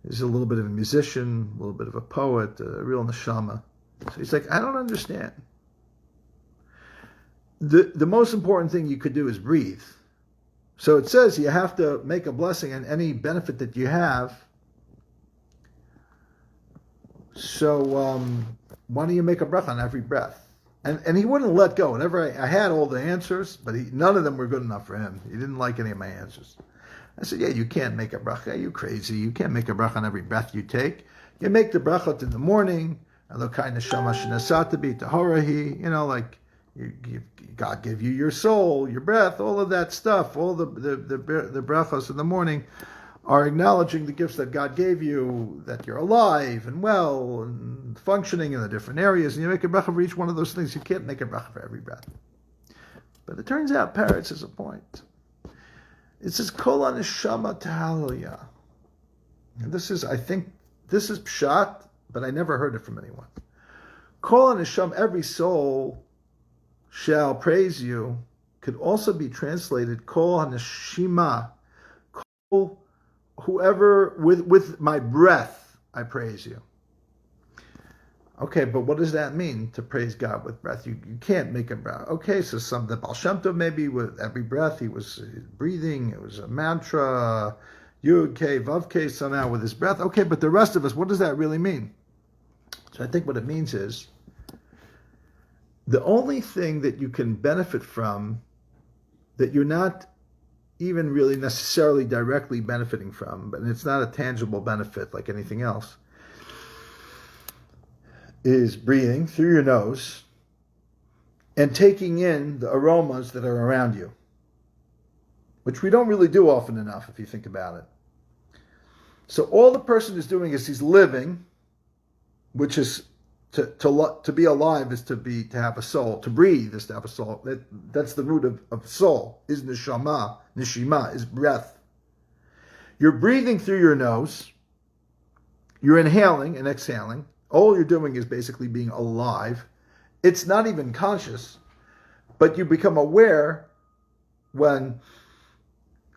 Speaker 1: He's a little bit of a musician, a little bit of a poet, a real neshama. So he's like, I don't understand. The most important thing you could do is breathe. So it says you have to make a blessing on any benefit that you have. So why don't you make a bracha on every breath? And he wouldn't let go. Whenever I had all the answers, but none of them were good enough for him. He didn't like any of my answers. I said, yeah, you can't make a bracha. You crazy. You can't make a bracha on every breath you take. You make the bracha in the morning. Elokai neshama shenasatabi tahorahi. Like God give you your soul, your breath, all of that stuff. All the brachos in the morning are acknowledging the gifts that God gave you, that you're alive and well and functioning in the different areas, and you make a bracha for each one of those things. You can't make a bracha for every breath. But it turns out Parrots has a point. It says, Kol HaNeshama Tahalaya. And I think this is pshat, but I never heard it from anyone. Kol HaNeshama, every soul shall praise you, could also be translated Kol HaNeshima, Kol whoever, with my breath, I praise you. Okay, but what does that mean, to praise God with breath? You can't make a breath. Okay, so the Baal Shem Tov, maybe with every breath he was breathing, it was a mantra, Yud K, Vav K, somehow with his breath. Okay, but the rest of us, what does that really mean? So I think what it means is, the only thing that you can benefit from, that you're not even really necessarily directly benefiting from, but it's not a tangible benefit like anything else, is breathing through your nose and taking in the aromas that are around you. which we don't really do often enough if you think about it. So all the person is doing is he's living, which is to be alive is to have a soul. To breathe is to have a soul. That's the root of soul, is neshama. Neshima is breath. You're breathing through your nose. You're inhaling and exhaling. All you're doing is basically being alive. It's not even conscious, but you become aware when,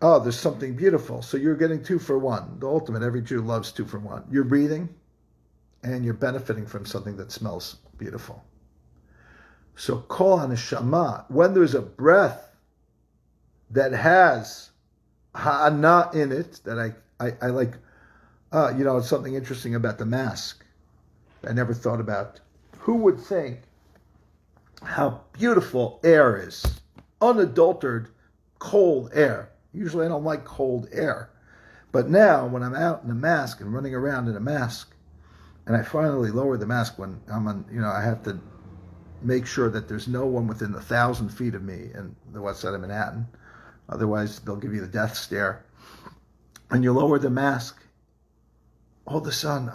Speaker 1: there's something beautiful. So you're getting 2 for 1. The ultimate, every Jew loves 2 for 1. You're breathing and you're benefiting from something that smells beautiful. So kol haneshama, when there's a breath that has ha'ana in it, that I like, it's something interesting about the mask I never thought about. Who would think how beautiful air is? Unadulterated, cold air. Usually I don't like cold air. But now, when I'm out in a mask and running around in a mask, and I finally lower the mask when I'm on, I have to make sure that there's no one within 1,000 feet of me in the west side of Manhattan. Otherwise, they'll give you the death stare. And you lower the mask, all of a sudden,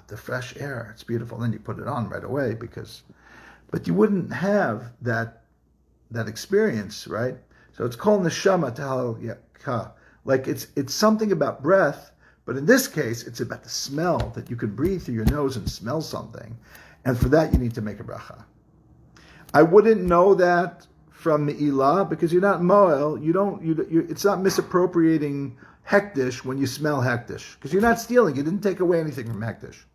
Speaker 1: the fresh air, it's beautiful. Then you put it on right away but you wouldn't have that experience, right? So it's called neshama ta'al. Like it's something about breath, but in this case, it's about the smell, that you can breathe through your nose and smell something. And for that, you need to make a bracha. I wouldn't know that from Me'ilah, because you're not moel. It's not misappropriating hektish when you smell hektish, because you're not stealing. You didn't take away anything from hektish.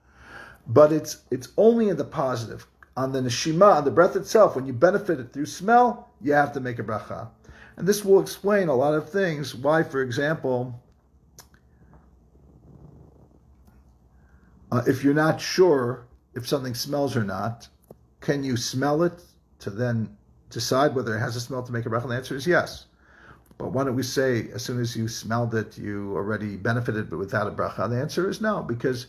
Speaker 1: But it's only in the positive. On the neshima, on the breath itself, when you benefit it through smell, you have to make a bracha. And this will explain a lot of things. Why, for example, if you're not sure if something smells or not, can you smell it to then decide whether it has a smell to make a bracha? And the answer is yes. But why don't we say, as soon as you smelled it, you already benefited, but without a bracha? The answer is no, because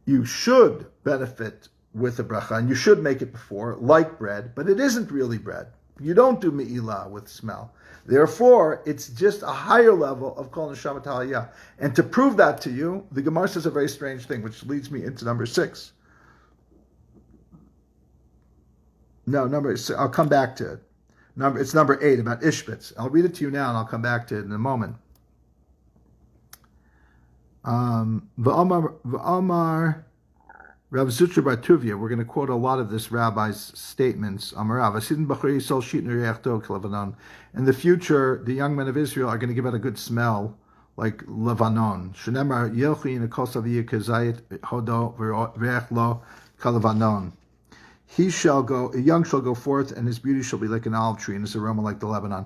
Speaker 1: you should benefit with a bracha, and you should make it before, like bread, but it isn't really bread. You don't do me'ilah with smell. Therefore, it's just a higher level of kol neshama ta'aliyah. And to prove that to you, the Gemara says a very strange thing, which leads me into number 6. No, I'll come back to it. It's number 8, about Ishbitz. I'll read it to you now, and I'll come back to it in a moment. V'amar Rav Zutra Bar Tuvia, we're going to quote a lot of this rabbi's statements. In the future, the young men of Israel are going to give out a good smell, like Levanon. A young shall go forth, and his beauty shall be like an olive tree, and his aroma like the Lebanon.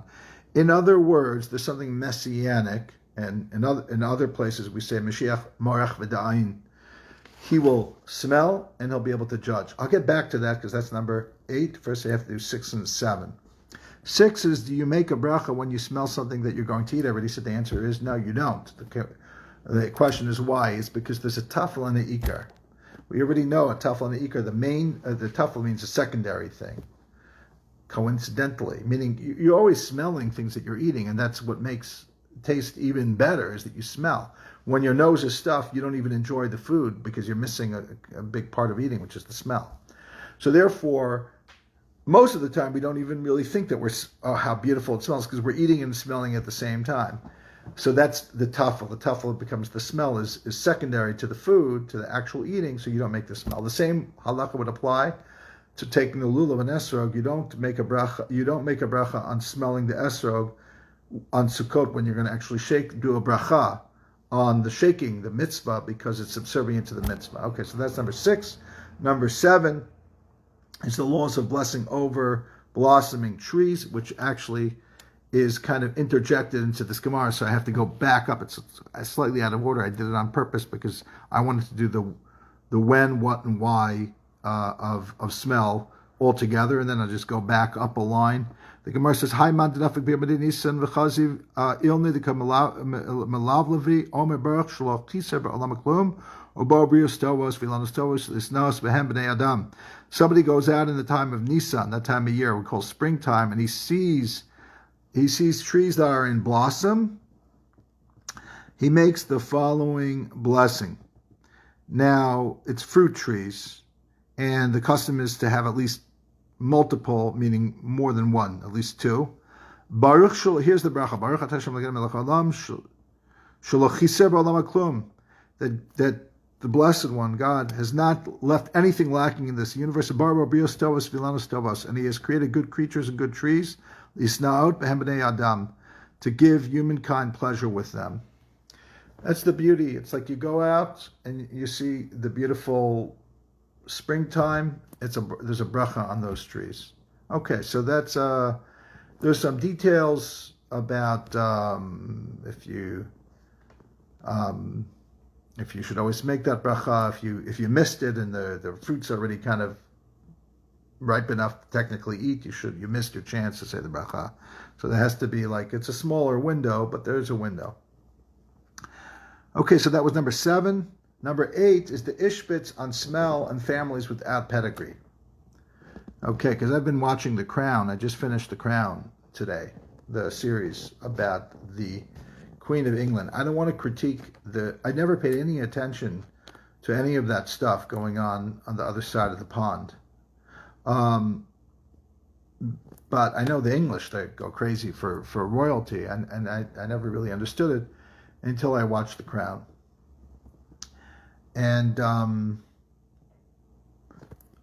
Speaker 1: In other words, there's something messianic, and in other places we say Mashiach Morach V'Da'ayin. He will smell and he'll be able to judge. I'll get back to that because that's number 8. First, I have to do 6 and 7. 6 is, do you make a bracha when you smell something that you're going to eat? I already said the answer is no, you don't. The question is why? It's because there's a tafel and an ikar. We already know a tafel and an ikar. The tafel means a secondary thing. Coincidentally, meaning you're always smelling things that you're eating, and that's what makes taste even better, is that you smell. When your nose is stuffed, you don't even enjoy the food because you're missing a big part of eating, which is the smell. So therefore, most of the time we don't even really think that how beautiful it smells, because we're eating and smelling at the same time. So that's the tafel. The tafel becomes, the smell is secondary to the food, to the actual eating, so you don't make the smell. The same halakha would apply to taking the lulav and esrog. You don't make a bracha on smelling the esrog on Sukkot when you're going to actually do a bracha on the shaking, the mitzvah, because it's subservient to the mitzvah. Okay, so that's number 6. Number 7 is the laws of blessing over blossoming trees, which actually is kind of interjected into this Gemara, so I have to go back up. It's slightly out of order. I did it on purpose because I wanted to do the when, what, and why of smell all together, and then I'll just go back up a line. The Gemara says, "Hi man denafik b'yamadin nisan v'chaziv ilni dekam malavlavi omer baruch shloch tiser ba'olam klum obar brios tovos v'lanos tovos lisnos behem b'nei adam." Somebody goes out in the time of Nisan, that time of year we call springtime, and he sees he sees trees that are in blossom, he makes the following blessing. Now, it's fruit trees, and the custom is to have at least multiple, meaning more than one, at least two. Baruch Shul, here's the bracha. Baruch Atah Hashem Elokeinu melech haolam, shelo chiser ba'olam haklum. That the Blessed One, God, has not left anything lacking in this universe. Bara brios tovos vilanos tovos, and He has created good creatures and good trees. Lisnaot behem b'nei adam, to give humankind pleasure with them. That's the beauty. It's like you go out and you see the beautiful springtime. There's a bracha on those trees. Okay, so that's there's some details about if you should always make that bracha. If you missed it and the fruit's already kind of ripe enough to technically eat, you missed your chance to say the bracha. So there has to be it's a smaller window, but there's a window. Okay, so that was number 7. Number 8 is the Ishbitz on smell and families without pedigree. Okay, because I've been watching The Crown. I just finished The Crown today, the series about the Queen of England. I don't want to critique I never paid any attention to any of that stuff going on the other side of the pond. But I know the English, they go crazy for royalty, and I never really understood it until I watched The Crown. And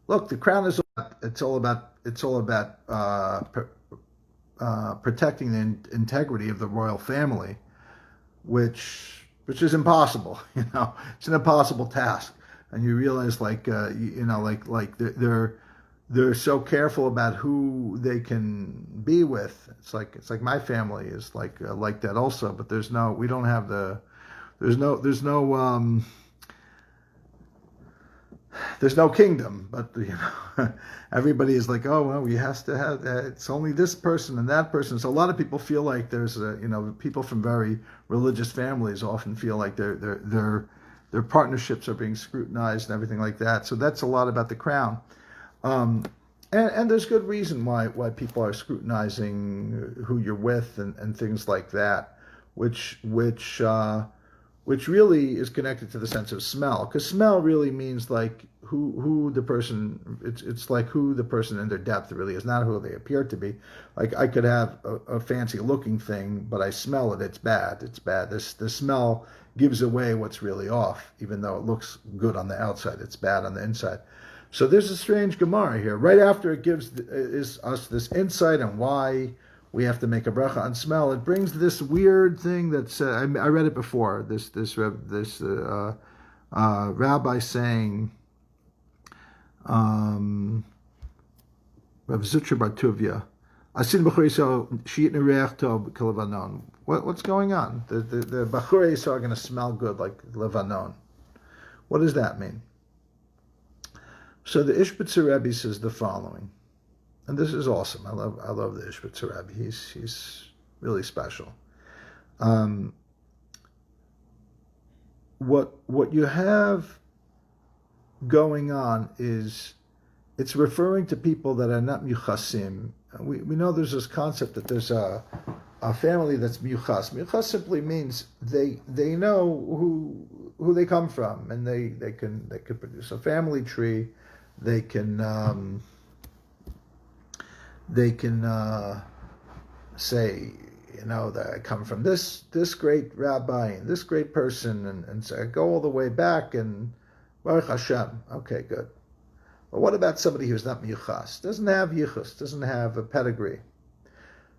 Speaker 1: look, The Crown is all about protecting the integrity of the royal family, which is impossible. It's an impossible task, and you realize they're so careful about who they can be with. It's like my family is like that also, but there's no kingdom, but everybody is like, oh well, we have to have it's only this person and that person. So a lot of people feel like there's people from very religious families often feel like their partnerships are being scrutinized and everything like that. So that's a lot about the crown. And there's good reason why people are scrutinizing who you're with and things like that, which really is connected to the sense of smell, because smell really means who the person. It's like who the person in their depth really is, not who they appear to be. Like I could have a fancy looking thing, but I smell it. It's bad. The smell gives away what's really off, even though it looks good on the outside. It's bad on the inside. So there's a strange Gemara here. Right after it gives us this insight on why we have to make a bracha on smell, it brings this weird thing that's I read it before. This rabbi saying, Rav Zutra Bar Tuvia, Asin B'chorei Yisrael she'it nereach tov k'levanon. What's going on? The B'chorei Yisrael are going to smell good like Levanon. What does that mean? So the Ishbitz Rebbe says the following, and this is awesome. I love the Ishbitz Rebbe. He's really special. What you have going on is it's referring to people that are not miyuchasim. We know there's this concept that there's a family that's miyuchas. Miyuchas simply means they know who they come from, and they can produce a family tree. They can say, that I come from this great rabbi and this great person, and so I go all the way back, and Baruch Hashem. Okay, good. But what about somebody who's not miyuchas, doesn't have yichus, doesn't have a pedigree?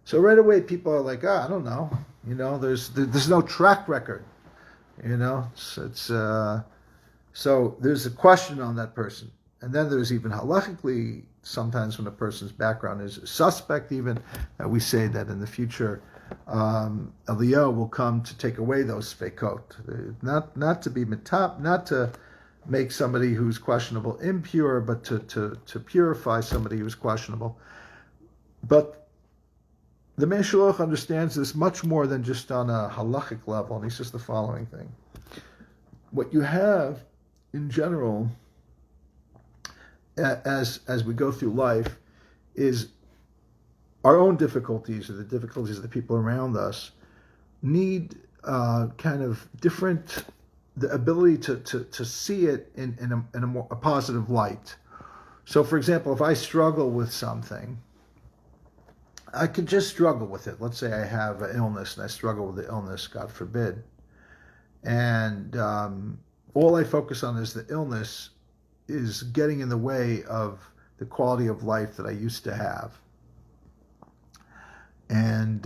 Speaker 1: So right away people are like, I don't know. There's no track record. So there's a question on that person. And then there's even halachically, sometimes when a person's background is suspect, even we say that in the future, Eliyahu will come to take away those feikot, not to be mitap, not to make somebody who's questionable impure, but to purify somebody who's questionable. But the Meshulach understands this much more than just on a halachic level, and he says the following thing: what you have in general, as we go through life, is our own difficulties or the difficulties of the people around us need kind of different, the ability to see it in a positive light. So, for example, if I struggle with something, I could just struggle with it. Let's say I have an illness and I struggle with the illness, God forbid. And all I focus on is the illness is getting in the way of the quality of life that I used to have. And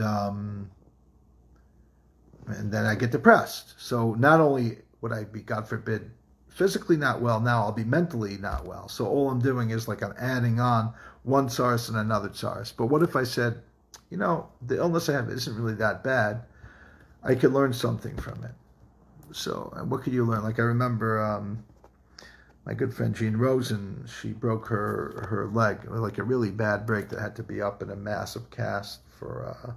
Speaker 1: then I get depressed. So not only would I be, God forbid, physically not well, now I'll be mentally not well. So all I'm doing is like I'm adding on one tsaros and another tsaros. But what if I said, the illness I have isn't really that bad. I could learn something from it. So what could you learn? Like I remember my good friend Jean Rosen, she broke her leg, like a really bad break that had to be up in a massive cast for,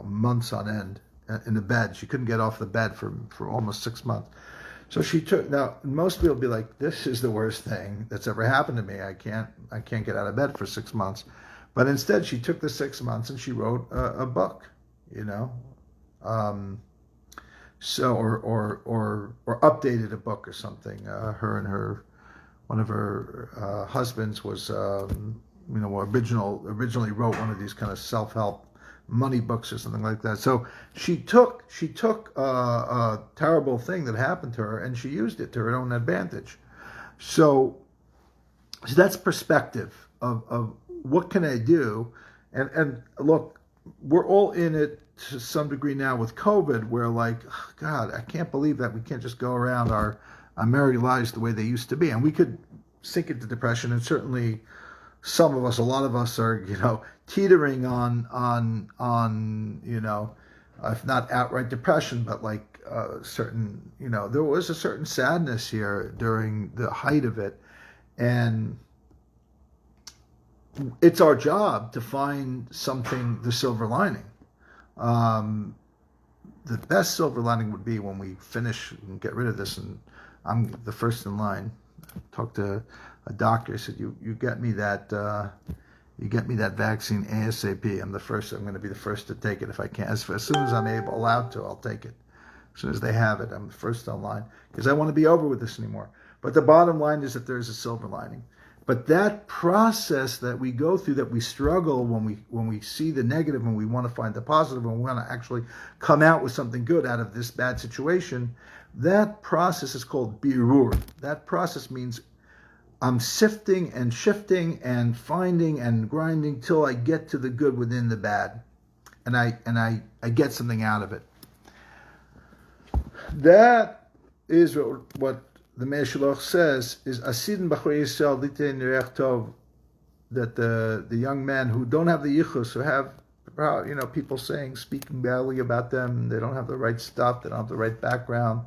Speaker 1: months on end in the bed. She couldn't get off the bed for almost 6 months. So now most people will be like, this is the worst thing that's ever happened to me. I can't get out of bed for 6 months. But instead she took the 6 months and she wrote a book, so or updated a book or something. Her and one of her husbands was originally wrote one of these kind of self-help money books or something like that. So she took a terrible thing that happened to her and she used it to her own advantage. So that's perspective of what can I do, and look, we're all in it to some degree now with COVID, where like, God, I can't believe that we can't just go around our merry lives the way they used to be, and we could sink into depression, and certainly some of us, a lot of us are, teetering on if not outright depression, but like certain, there was a certain sadness here during the height of it, and it's our job to find something, the silver lining. The best silver lining would be when we finish and get rid of this, and I'm the first in line. I talked to a doctor. He said, "You get me that vaccine ASAP. I'm going to be the first to take it if I can. As soon as I'm allowed to, I'll take it. As soon as they have it, I'm the first in line because I want to be over with this anymore." But the bottom line is that there's a silver lining. But that process that we go through, that we struggle when we see the negative and we want to find the positive and we want to actually come out with something good out of this bad situation, that process is called birur. That process means I'm sifting and shifting and finding and grinding till I get to the good within the bad, and I get something out of it. That is what the Meir Shloch says is Asidin B'chorei Yisrael Litein Yerech Tov, that the young men who don't have the yichus, who have people speaking badly about them, they don't have the right stuff, they don't have the right background,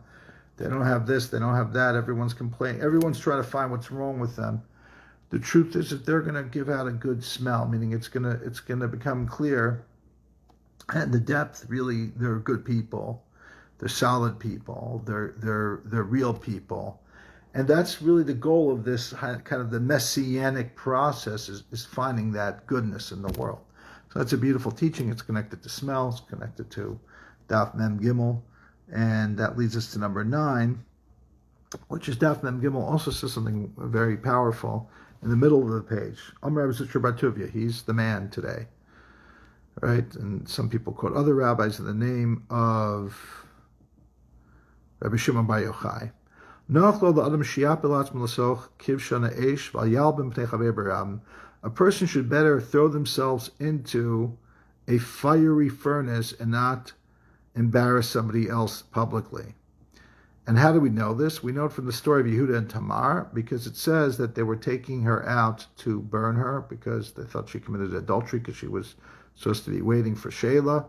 Speaker 1: they don't have this, they don't have that, everyone's complaining, everyone's trying to find what's wrong with them. The truth is that they're going to give out a good smell, meaning it's going to become clear, and the depth, really, they're good people. They're solid people. They're real people, and that's really the goal of this kind of the messianic process is finding that goodness in the world. So that's a beautiful teaching. It's connected to smell. It's connected to Daf Mem Gimel, and that leads us to number 9, which is Daf Mem Gimel. Also says something very powerful in the middle of the page. Amar Rabbi Zitcher Bar Tuvia. He's the man today, right? And some people quote other rabbis in the name of Rabbi Shimon Bar Yochai. A person should better throw themselves into a fiery furnace and not embarrass somebody else publicly. And how do we know this? We know it from the story of Yehuda and Tamar, because it says that they were taking her out to burn her because they thought she committed adultery because she was supposed to be waiting for Shelah,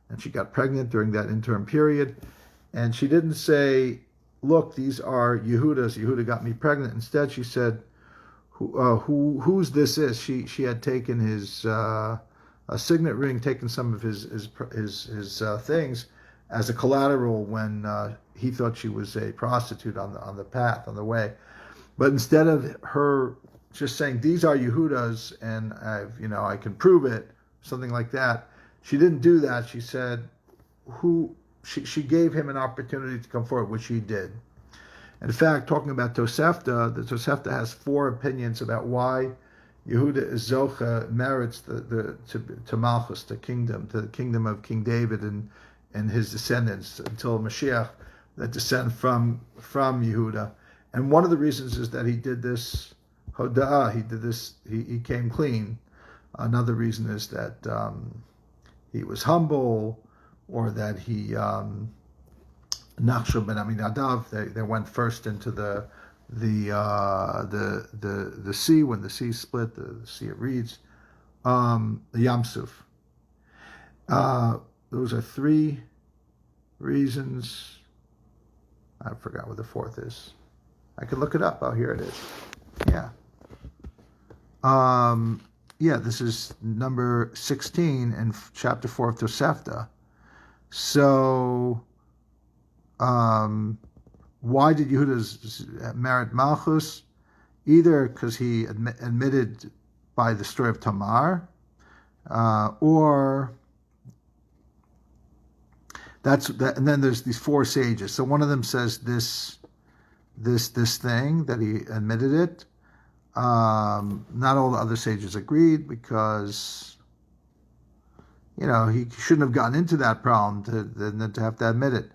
Speaker 1: and she got pregnant during that interim period. And she didn't say, "Look, these are Yehuda's. Yehuda got me pregnant." Instead, she said, "Whose this is?" She had taken his a signet ring, taken some of his things as a collateral when he thought she was a prostitute on the path, on the way. But instead of her just saying, "These are Yehuda's, and I can prove it," something like that. She didn't do that. She said, she gave him an opportunity to come forward, which he did. In fact, talking about Tosefta, the Tosefta has 4 opinions about why Yehuda is Zocha merits to Malchus, to the kingdom of King David and his descendants until Mashiach that descend from Yehuda. And one of the reasons is that he did this Hoda'ah, he came clean. Another reason is that he was humble, or that he Nachshon ben Aminadav, they went first into the sea when the sea split, the sea of reeds, the Yam Suf. Those are 3 reasons. I forgot what the 4th is. I can look it up. Oh, here it is. Yeah. This is number 16 in chapter 4 of Tosefta. So, why did Yehuda merit Malchus? Either because he admitted by the story of Tamar, or that's that. And then there's these 4 sages. So one of them says this thing that he admitted it. Not all the other sages agreed because, he shouldn't have gotten into that problem to have to admit it.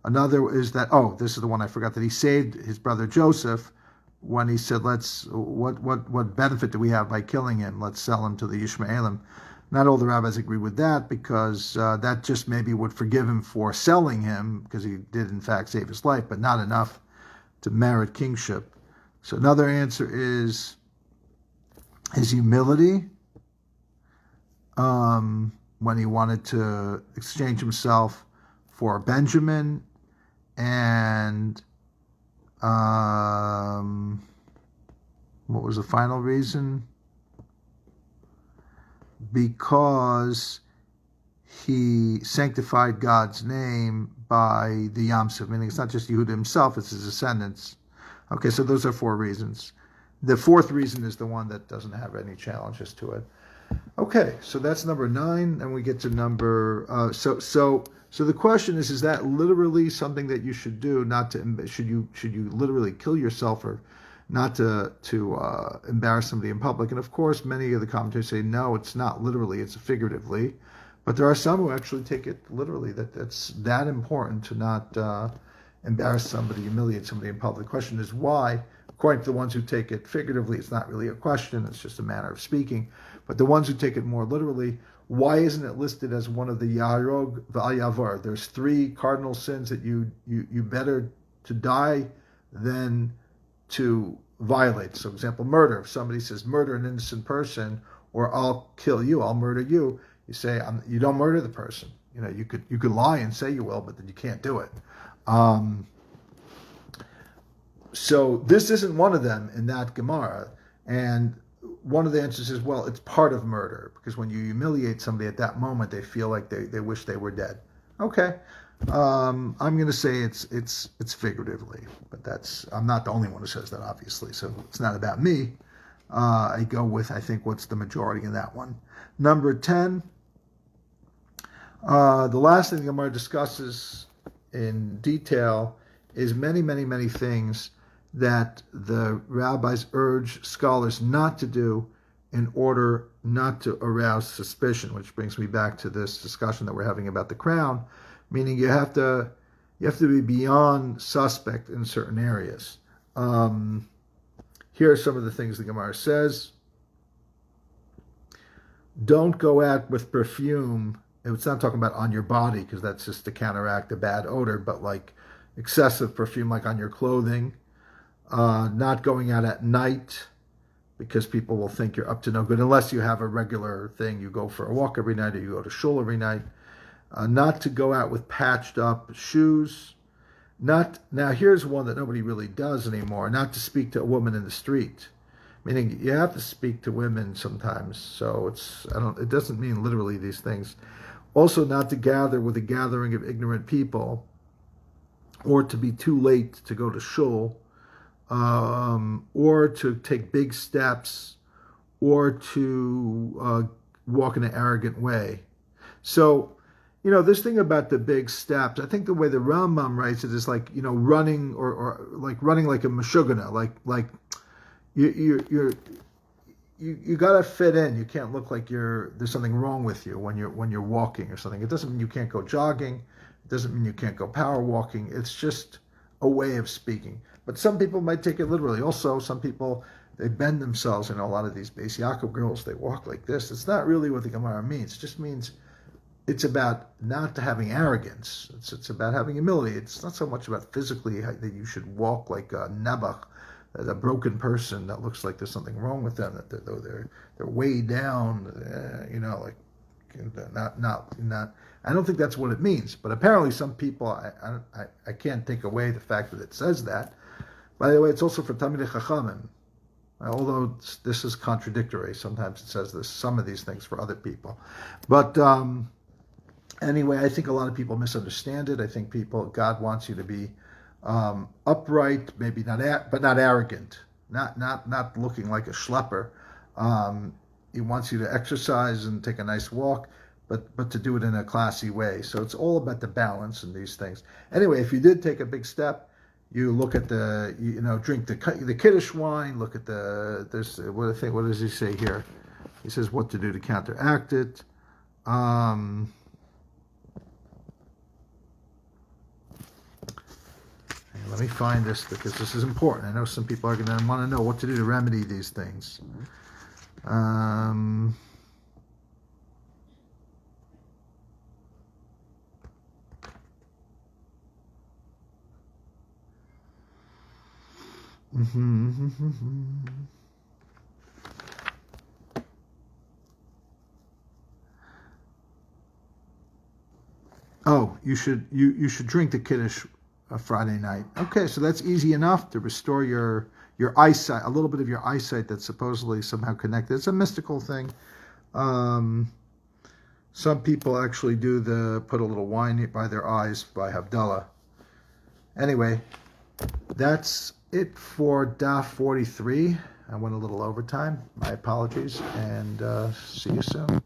Speaker 1: Another is that, this is the one I forgot, that he saved his brother Joseph when he said, what benefit do we have by killing him? Let's sell him to the Yishmaelim. Not all the rabbis agree with that because that just maybe would forgive him for selling him because he did in fact save his life, but not enough to merit kingship. So another answer is his humility when he wanted to exchange himself for Benjamin, and what was the final reason? Because he sanctified God's name by the Yam Suf, meaning it's not just Yehuda himself, it's his descendants. Okay, so those are 4 reasons. The 4th reason is the one that doesn't have any challenges to it. Okay, so that's number 9, and we get to number. So the question is that literally something that you should do? Not to should you literally kill yourself, or not to embarrass somebody in public? And of course, many of the commentators say no, it's not literally, it's figuratively. But there are some who actually take it literally, that's that important to not embarrass somebody, humiliate somebody in public. The question is why. According to the ones who take it figuratively, it's not really a question, it's just a manner of speaking. But the ones who take it more literally, why isn't it listed as one of the Yarog V'al Yavar? There's 3 cardinal sins that you better to die than to violate. So, example, murder. If somebody says murder an innocent person, or I'll kill you, I'll murder you, you say you don't murder the person. You could lie and say you will, but then you can't do it. So this isn't one of them in that Gemara, and one of the answers is, well, it's part of murder, because when you humiliate somebody at that moment, they feel like they wish they were dead. Okay, I'm going to say it's figuratively, but I'm not the only one who says that, obviously, so it's not about me. I go with, I think, what's the majority in that one. Number 10, the last thing the Gemara discusses in detail is many, many, many things that the rabbis urge scholars not to do in order not to arouse suspicion, which brings me back to this discussion that we're having about the crown, meaning you have to be beyond suspect in certain areas. Here are some of the things the Gemara says. Don't go out with perfume. It's not talking about on your body, because that's just to counteract the bad odor, but like excessive perfume, like on your clothing. Not going out at night, because people will think you're up to no good, unless you have a regular thing. You go for a walk every night, or you go to Shul every night. Not to go out with patched up shoes. Now here's one that nobody really does anymore. Not to speak to a woman in the street. Meaning you have to speak to women sometimes. So it doesn't mean literally these things. Also, not to gather with a gathering of ignorant people, or to be too late to go to Shul, or to take big steps, or to walk in an arrogant way. So, this thing about the big steps, I think the way the Rambam writes it is like, running or like running like a mashugana, like you got to fit in. You can't look like there's something wrong with you when you're walking or something. It doesn't mean you can't go jogging. It doesn't mean you can't go power walking. It's just a way of speaking. But some people might take it literally. Also, some people, they bend themselves. A lot of these Beis Yaakov girls, they walk like this. It's not really what the Gemara means. It just means it's about not having arrogance. It's about having humility. It's not so much about physically that you should walk like a nabach, a broken person that looks like there's something wrong with them, that they're way down, like not. I don't think that's what it means. But apparently, some people, I can't take away the fact that it says that. By the way, it's also for Talmidei Chachamim. Although this is contradictory, sometimes it says this, some of these things for other people. But anyway, I think a lot of people misunderstand it. I think God wants you to be upright, maybe but not arrogant, not looking like a schlepper. He wants you to exercise and take a nice walk, but to do it in a classy way. So it's all about the balance in these things. Anyway, if you did take a big step, you look at drink the Kiddush wine. Look at what does he say here? He says what to do to counteract it. Let me find this because this is important. I know some people are going to want to know what to do to remedy these things. Oh, you should drink the Kiddush Friday night. Okay, so that's easy enough to restore your eyesight, a little bit of your eyesight that's supposedly somehow connected. It's a mystical thing. Some people actually put a little wine by their eyes by havdalah. Anyway, that's it for Daf 43. I went a little overtime. My apologies, and see you soon.